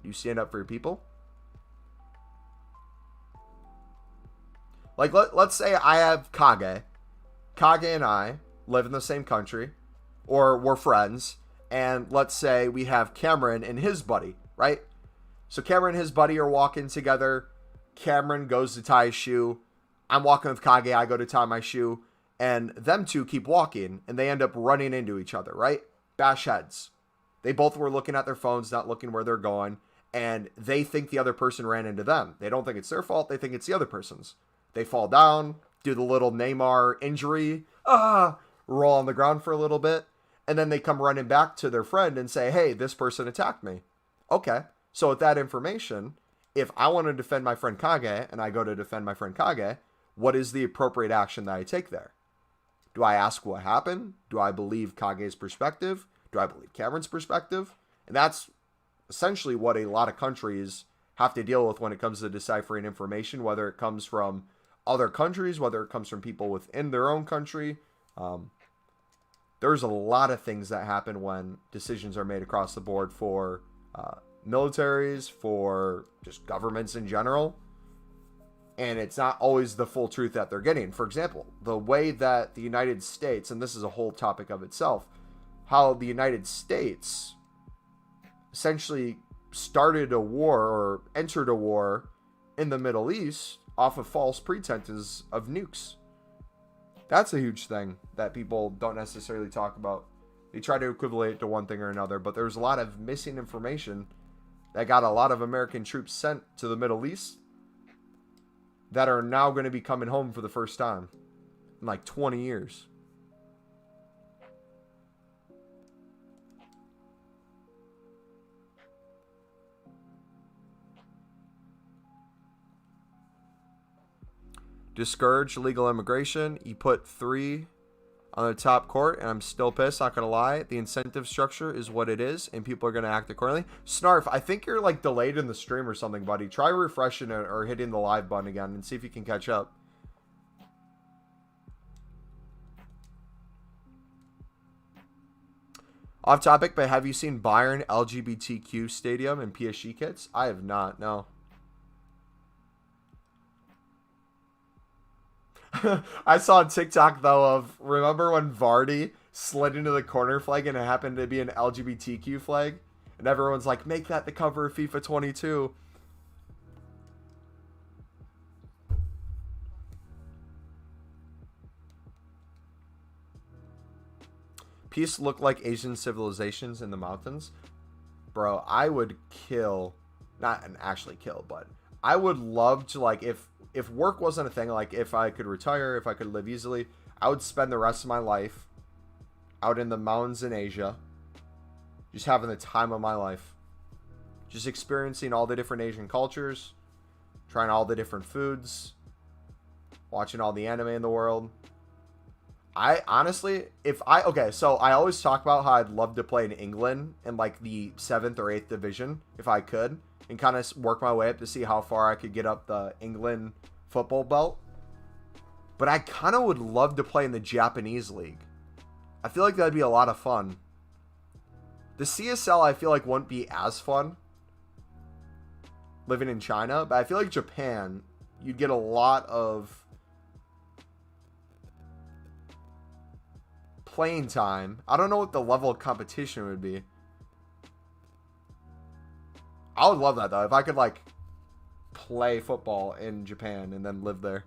do you stand up for your people? Like, let's say I have Kage. Kage and I live in the same country, or we're friends, and let's say we have Cameron and his buddy, right? So Cameron and his buddy are walking together. Cameron goes to tie his shoe. I'm walking with Kage. I go to tie my shoe. And them two keep walking, and they end up running into each other, right? Bash heads. They both were looking at their phones, not looking where they're going, and they think the other person ran into them. They don't think it's their fault. They think it's the other person's. They fall down, do the little Neymar injury, roll on the ground for a little bit, and then they come running back to their friend and say, hey, this person attacked me. Okay, so with that information, if I want to defend my friend Kage, and I go to defend my friend Kage, what is the appropriate action that I take there? Do I ask what happened? Do I believe Kage's perspective? Do I believe Cameron's perspective? And that's essentially what a lot of countries have to deal with when it comes to deciphering information, whether it comes from other countries, whether it comes from people within their own country. There's a lot of things that happen when decisions are made across the board for militaries, for just governments in general. And it's not always the full truth that they're getting. For example, the way that the United States, and this is a whole topic of itself, how the United States essentially started a war or entered a war in the Middle East off of false pretenses of nukes. That's a huge thing that people don't necessarily talk about. They try to equivalent it to one thing or another, but there's a lot of missing information that got a lot of American troops sent to the Middle East that are now going to be coming home for the first time in like 20 years. Discourage illegal immigration. You put 3 on the top court, and I'm still pissed, not gonna lie. The incentive structure is what it is, and people are gonna act accordingly. Snarf, I think you're like delayed in the stream or something, buddy. Try refreshing it or hitting the live button again and see if you can catch up. Off topic, but have you seen Bayern LGBTQ stadium and PSG kits? I have not, no. I saw a TikTok though of, remember when Vardy slid into the corner flag and it happened to be an LGBTQ flag, and everyone's like, make that the cover of FIFA 22. Peace look like Asian civilizations in the mountains. Bro, I would kill, not actually kill, but I would love to, like, if work wasn't a thing, like if I could retire, if I could live easily, I would spend the rest of my life out in the mountains in Asia, just having the time of my life, just experiencing all the different Asian cultures, trying all the different foods, watching all the anime in the world. I honestly, okay, so I always talk about how I'd love to play in England in like the 7th or 8th division if I could, and kind of work my way up to see how far I could get up the England football belt. But I kind of would love to play in the Japanese league. I feel like that'd be a lot of fun. The CSL I feel like wouldn't be as fun living in China, but I feel like Japan, you'd get a lot of playing time. I don't know what the level of competition would be. I would love that though. If I could like play football in Japan and then live there.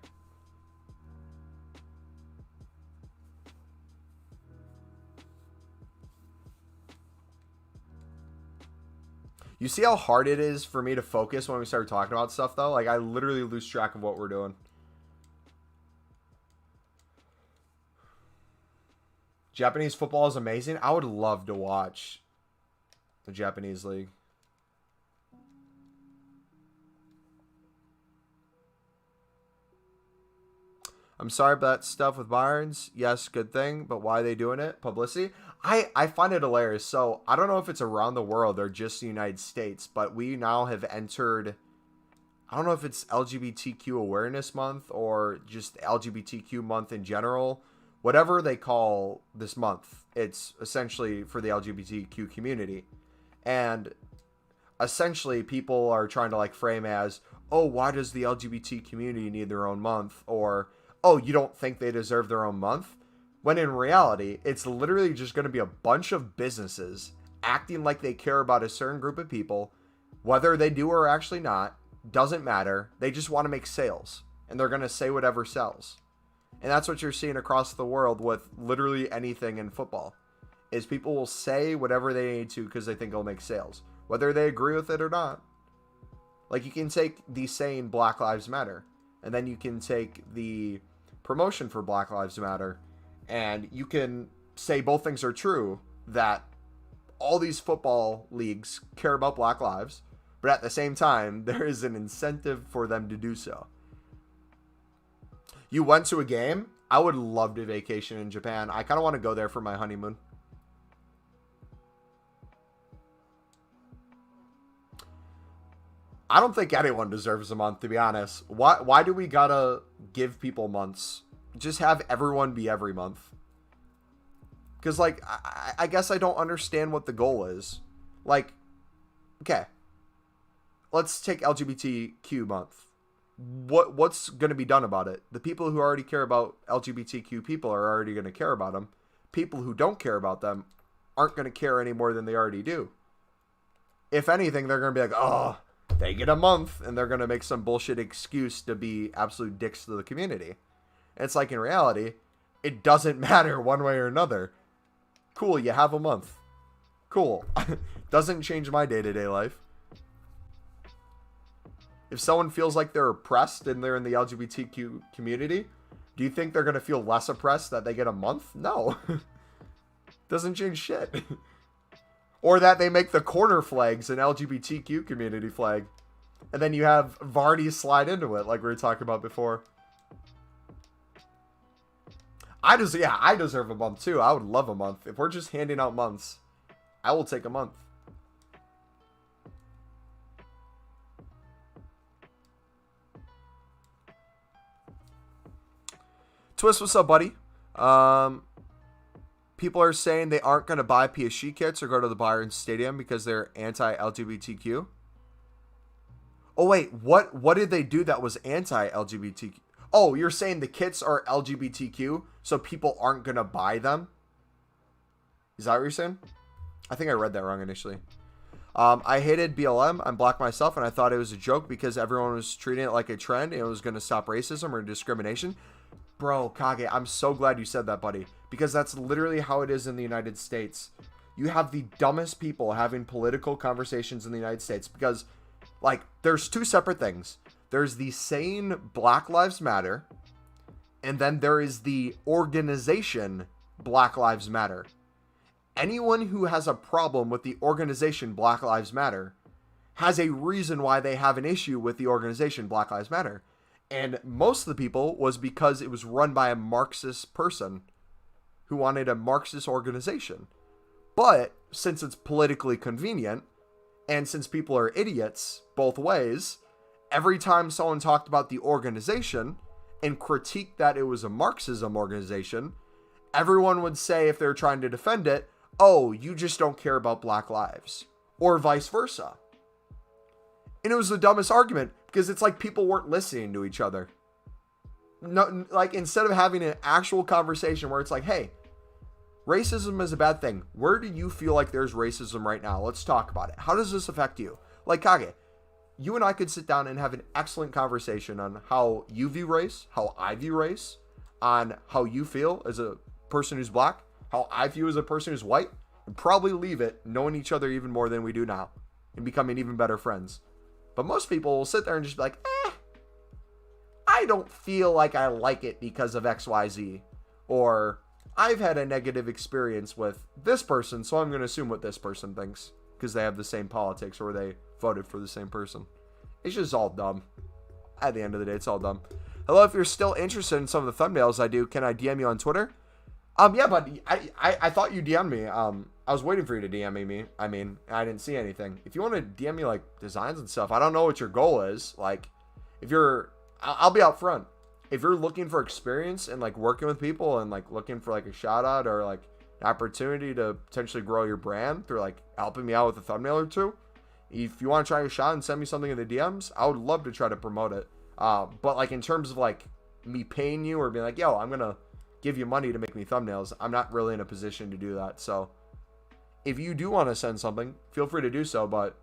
You see how hard it is for me to focus when we start talking about stuff though? Like I literally lose track of what we're doing. Japanese football is amazing. I would love to watch the Japanese league. I'm sorry about that stuff with Bayern's. Yes, good thing, but why are they doing it? Publicity? I find it hilarious. So, I don't know if it's around the world or just the United States, but we now have entered, I don't know if it's LGBTQ Awareness Month or just LGBTQ month in general. Whatever they call this month, it's essentially for the LGBTQ community. And essentially people are trying to like frame as, oh, why does the LGBT community need their own month? Or, oh, you don't think they deserve their own month? When in reality, it's literally just going to be a bunch of businesses acting like they care about a certain group of people. Whether they do or actually not, doesn't matter. They just want to make sales. And they're going to say whatever sells. And that's what you're seeing across the world with literally anything in football. Is people will say whatever they need to because they think it'll make sales. Whether they agree with it or not. Like you can take the saying Black Lives Matter. And then you can take the promotion for Black Lives Matter. And you can say both things are true. That all these football leagues care about Black lives. But at the same time, there is an incentive for them to do so. You went to a game? I would love to vacation in Japan. I kind of want to go there for my honeymoon. I don't think anyone deserves a month, to be honest. Why do we gotta give people months? Just have everyone be every month. Because, like, I guess I don't understand what the goal is. Like, okay. Let's take LGBTQ month. What's going to be done about it? The people who already care about LGBTQ people are already going to care about them. People who don't care about them aren't going to care any more than they already do. If anything, they're going to be like, oh, they get a month, and they're going to make some bullshit excuse to be absolute dicks to the community. And it's like, in reality, it doesn't matter one way or another. Cool, you have a month. Cool. Doesn't change my day-to-day life. If someone feels like they're oppressed and they're in the LGBTQ community, do you think they're going to feel less oppressed that they get a month? No. Doesn't change shit. Or that they make the corner flags an LGBTQ community flag. And then you have Vardy slide into it like we were talking about before. I deserve a month too. I would love a month. If we're just handing out months, I will take a month. Twist, what's up, buddy? People are saying they aren't going to buy PSG kits or go to the Bayern Stadium because they're anti-LGBTQ. Oh, wait. What did they do that was anti-LGBTQ? Oh, you're saying the kits are LGBTQ, so people aren't going to buy them? Is that what you're saying? I think I read that wrong initially. I hated BLM. I'm black myself, and I thought it was a joke because everyone was treating it like a trend and it was going to stop racism or discrimination. Bro, Kage, I'm so glad you said that, buddy. Because that's literally how it is in the United States. You have the dumbest people having political conversations in the United States. Because, like, there's two separate things. There's the saying Black Lives Matter. And then there is the organization Black Lives Matter. Anyone who has a problem with the organization Black Lives Matter has a reason why they have an issue with the organization Black Lives Matter. And most of the people was because it was run by a Marxist person. who wanted a Marxist organization. But since it's politically convenient, and since people are idiots both ways, every time someone talked about the organization and critiqued that it was a Marxism organization, everyone would say, if they're trying to defend it, oh, you just don't care about black lives, or vice versa. And it was the dumbest argument, because it's like people weren't listening to each other. No, like, instead of having an actual conversation where it's like, hey, racism is a bad thing. Where do you feel like there's racism right now? Let's talk about it. How does this affect you? Like, Kage, you and I could sit down and have an excellent conversation on how you view race, how I view race, on how you feel as a person who's black, how I view as a person who's white, and probably leave it knowing each other even more than we do now and becoming even better friends. But most people will sit there and just be like, I don't feel like I like it because of XYZ. Or, I've had a negative experience with this person, so I'm going to assume what this person thinks. Because they have the same politics or they voted for the same person. It's just all dumb. At the end of the day, it's all dumb. Hello, if you're still interested in some of the thumbnails I do, can I DM you on Twitter? Yeah, but I thought you DM'd me. I was waiting for you to DM me. I mean, I didn't see anything. If you want to DM me, like, designs and stuff, I don't know what your goal is. Like, if you're... I'll be out front. If you're looking for experience and, like, working with people and, like, looking for, like, a shout out or, like, an opportunity to potentially grow your brand through, like, helping me out with a thumbnail or two, if you want to try a shot and send me something in the DMs, I would love to try to promote it. But, like, in terms of, like, me paying you or being like, yo, I'm going to give you money to make me thumbnails, I'm not really in a position to do that. So if you do want to send something, feel free to do so, but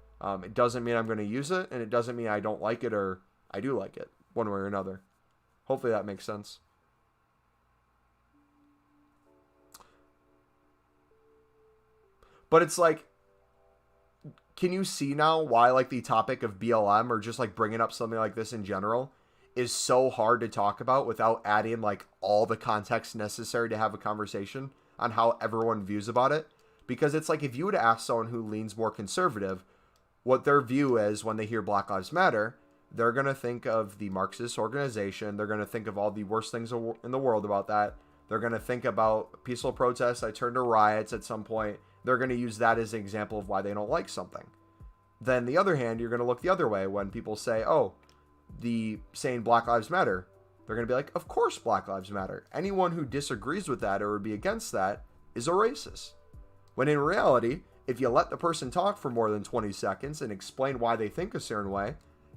it doesn't mean I'm going to use it, and it doesn't mean I don't like it or I do like it, one way or another. Hopefully that makes sense. But it's like, can you see now why, like, the topic of BLM or just, like, bringing up something like this in general is so hard to talk about without adding, like, all the context necessary to have a conversation on how everyone views about it? Because it's like, if you would ask someone who leans more conservative what their view is when they hear Black Lives Matter, they're going to think of the Marxist organization. They're going to think of all the worst things in the world about that. They're going to think about peaceful protests that turned to riots at some point. They're going to use that as an example of why they don't like something. Then the other hand, you're going to look the other way when people say, oh, the saying Black Lives Matter. They're going to be like, of course Black Lives Matter. Anyone who disagrees with that or would be against that is a racist. When in reality, if you let the person talk for more than 20 seconds and explain why they think a certain way,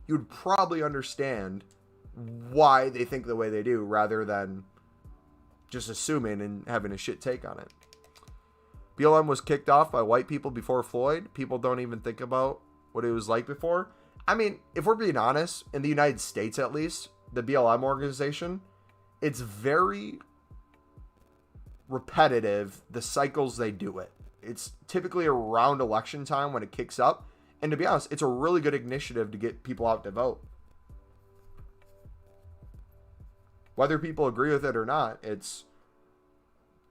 you'd probably understand why they think the way they do rather than just assuming and having a shit take on it. BLM was kicked off by white people before Floyd. People don't even think about what it was like before. I mean, if we're being honest, in the United States at least, the BLM organization, it's very repetitive, the cycles they do it. It's typically around election time when it kicks up. And to be honest, it's a really good initiative to get people out to vote. Whether people agree with it or not, it's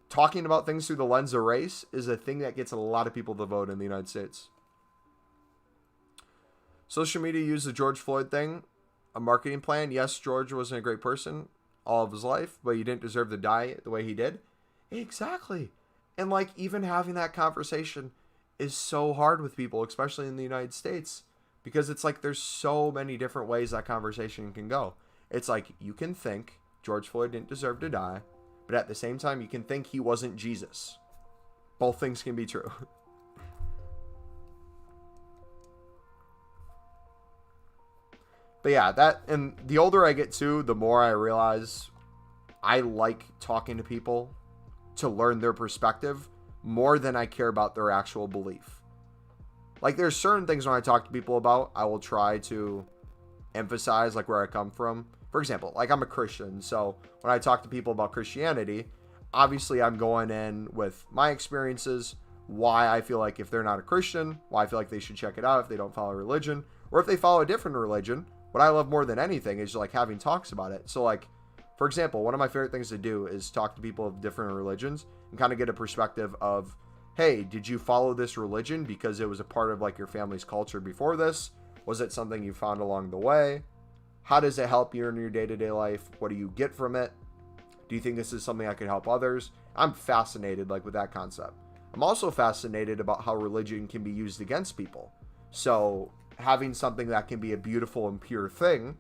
talking about things through the lens of race is a thing that gets a lot of people to vote in the United States. Social media used the George Floyd thing, a marketing plan. Yes, George wasn't a great person all of his life, but he didn't deserve to die the way he did. Exactly. And, like, even having that conversation is so hard with people, especially in the United States, because it's like there's so many different ways that conversation can go. It's like, you can think George Floyd didn't deserve to die, but at the same time, you can think he wasn't Jesus. Both things can be true. But yeah, that, and the older I get too, the more I realize I like talking to people to learn their perspective more than I care about their actual belief. Like, there's certain things when I talk to people about, I will try to emphasize, like, where I come from. For example, like, I'm a Christian, so when I talk to people about Christianity, obviously I'm going in with my experiences, why I feel like if they're not a Christian, why I feel like they should check it out if they don't follow religion, or if they follow a different religion. What I love more than anything is, like, having talks about it. So, like, for example, one of my favorite things to do is talk to people of different religions and kind of get a perspective of, hey, did you follow this religion because it was a part of, like, your family's culture before this? Was it something you found along the way? How does it help you in your day-to-day life? What do you get from it? Do you think this is something that could help others? I'm fascinated like with that concept. I'm also fascinated about how religion can be used against people. So having something that can be a beautiful and pure thing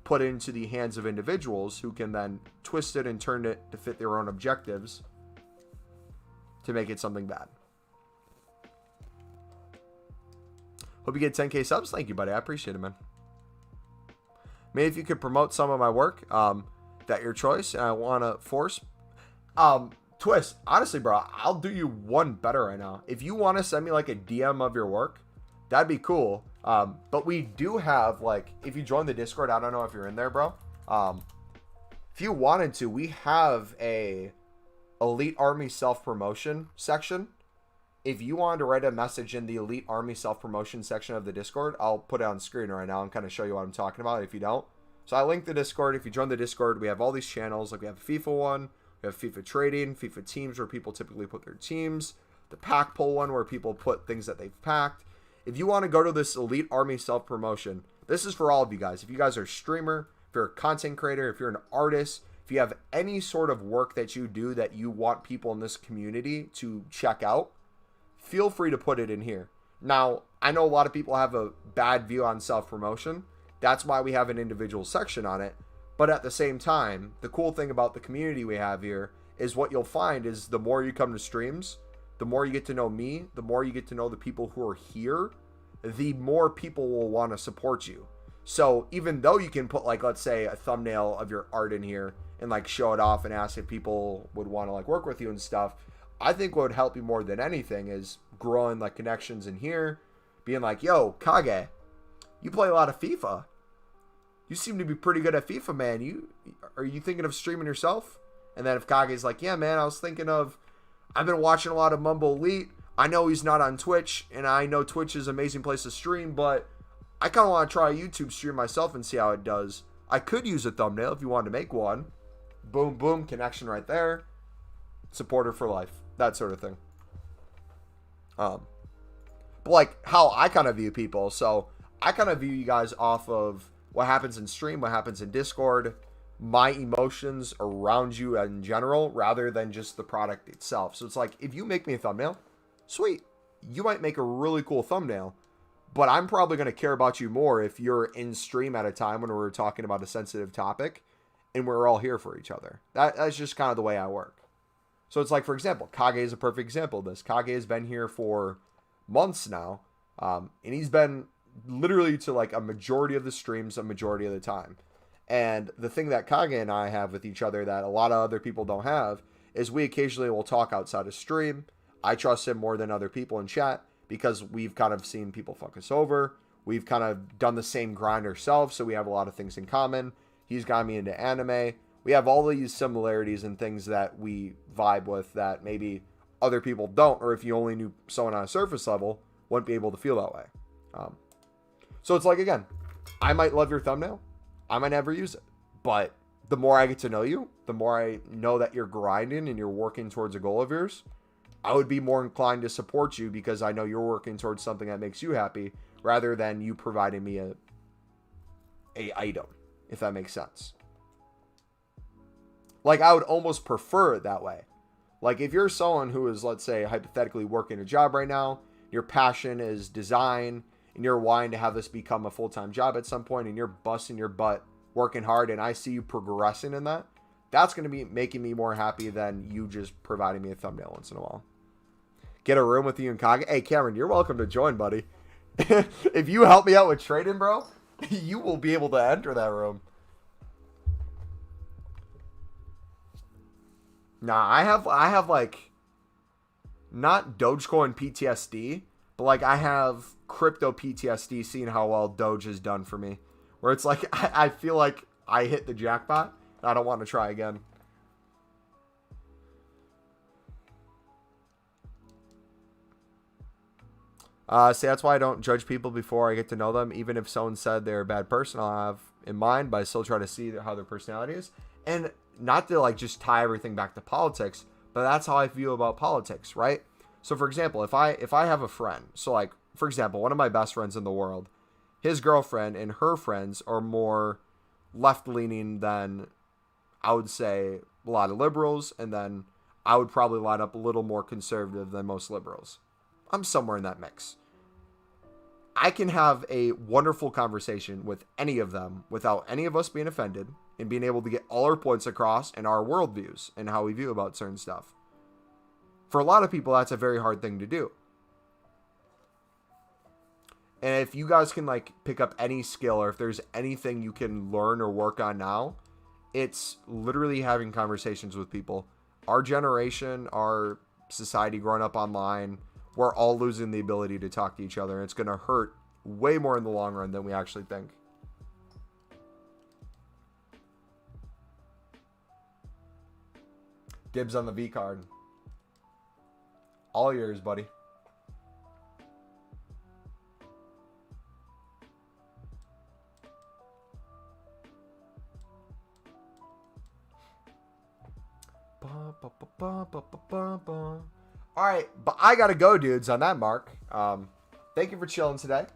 put into the hands of individuals who can then twist it and turn it to fit their own objectives to make it something bad. Hope you get 10k subs. Thank you, buddy. I appreciate it, man. Maybe if you could promote some of my work, that your choice. And I want to force. Twist, honestly, bro, I'll do you one better right now. If you want to send me like a DM of your work, that'd be cool. But we do have, like, if you join the Discord, I don't know if you're in there, bro. If you wanted to, we have a Elite Army self-promotion section. If you wanted to write a message in the Elite Army self-promotion section of the Discord, I'll put it on screen right now and kind of show you what I'm talking about if you don't. So I linked the Discord. If you join the Discord, we have all these channels. Like, we have a FIFA one, we have FIFA trading, FIFA teams where people typically put their teams, the pack pull one where people put things that they've packed. If you want to go to this Elite Army self-promotion, this is for all of you guys. If you guys are a streamer, if you're a content creator, if you're an artist, if you have any sort of work that you do that you want people in this community to check out, feel free to put it in here. Now, I know a lot of people have a bad view on self-promotion. That's why we have an individual section on it. But at the same time, the cool thing about the community we have here is what you'll find is the more you come to streams, the more you get to know me, the more you get to know the people who are here, the more people will want to support you. So even though you can put, like, let's say a thumbnail of your art in here and like show it off and ask if people would want to like work with you and stuff, I think what would help you more than anything is growing like connections in here, being like, yo, Kage, you play a lot of FIFA. You seem to be pretty good at FIFA, man. Are you thinking of streaming yourself? And then if Kage's like, yeah, man, I've been watching a lot of MumboElite. I know he's not on Twitch, and I know Twitch is an amazing place to stream, but I kind of want to try a YouTube stream myself and see how it does. I could use a thumbnail if you wanted to make one. Boom, boom, connection right there. Supporter for life. That sort of thing. But like how I kind of view people. So I kind of view you guys off of what happens in stream, what happens in Discord, my emotions around you in general, rather than just the product itself. So it's like, if you make me a thumbnail, sweet. You might make a really cool thumbnail, but I'm probably going to care about you more if you're in stream at a time when we're talking about a sensitive topic and we're all here for each other. That's just kind of the way I work. So it's like, for example, Kage is a perfect example of this. Kage has been here for months now, and he's been literally to like a majority of the streams a majority of the time. And the thing that Kage and I have with each other that a lot of other people don't have is we occasionally will talk outside of stream. I trust him more than other people in chat because we've kind of seen people fuck us over. We've kind of done the same grind ourselves, so we have a lot of things in common. He's got me into anime. We have all these similarities and things that we vibe with that maybe other people don't, or if you only knew someone on a surface level, wouldn't be able to feel that way. So it's like, again, I might love your thumbnail. I might never use it. But the more I get to know you, the more I know that you're grinding and you're working towards a goal of yours, I would be more inclined to support you because I know you're working towards something that makes you happy rather than you providing me a item, if that makes sense. Like, I would almost prefer it that way. Like, if you're someone who is, let's say, hypothetically working a job right now, your passion is design, and you're wanting to have this become a full-time job at some point, and you're busting your butt, working hard, and I see you progressing in that, that's going to be making me more happy than you just providing me a thumbnail once in a while. Get a room with you and Kage. Hey, Cameron, you're welcome to join, buddy. If you help me out with trading, bro, you will be able to enter that room. Nah, I have like, not Dogecoin PTSD, but like I have crypto PTSD seeing how well Doge has done for me. Where it's like, I feel like I hit the jackpot. And I don't want to try again. See, that's why I don't judge people before I get to know them. Even if someone said they're a bad person, I'll have in mind, but I still try to see how their personality is. And not to like just tie everything back to politics, but that's how I feel about politics, right? So for example, if I have a friend, so like, for example, one of my best friends in the world, his girlfriend and her friends are more left-leaning than, I would say, a lot of liberals, and then I would probably line up a little more conservative than most liberals. I'm somewhere in that mix. I can have a wonderful conversation with any of them without any of us being offended and being able to get all our points across and our worldviews and how we view about certain stuff. For a lot of people, that's a very hard thing to do. And if you guys can like pick up any skill, or if there's anything you can learn or work on now, it's literally having conversations with people. Our generation, our society growing up online, we're all losing the ability to talk to each other. And it's going to hurt way more in the long run than we actually think. Dibs on the V card. All yours, buddy. All right, but I gotta go, dudes. On that mark, thank you for chilling today.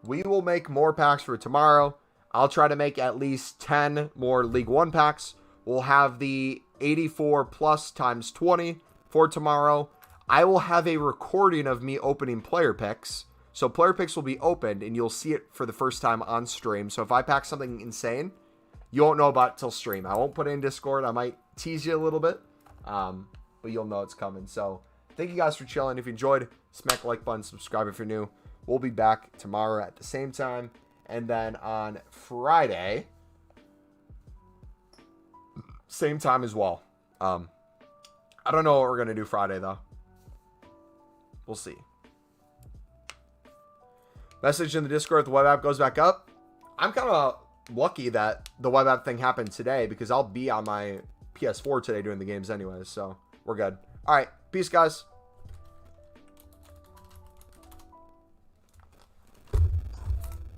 We will make more packs for tomorrow. I'll try to make at least 10 more League One packs. We'll have the 84 plus times 20 for tomorrow. I will have a recording of me opening player picks. So player picks will be opened, and you'll see it for the first time on stream. So if I pack something insane, you won't know about it till stream. I won't put it in Discord. I might tease you a little bit, but you'll know it's coming. So thank you guys for chilling. If you enjoyed, smack the like button, subscribe if you're new. We'll be back tomorrow at the same time. And then on Friday, same time as well. I don't know what we're going to do Friday, though. We'll see. Message in the Discord, the web app goes back up. I'm kind of lucky that the web app thing happened today because I'll be on my PS4 today doing the games anyways. So we're good. All right. Peace, guys.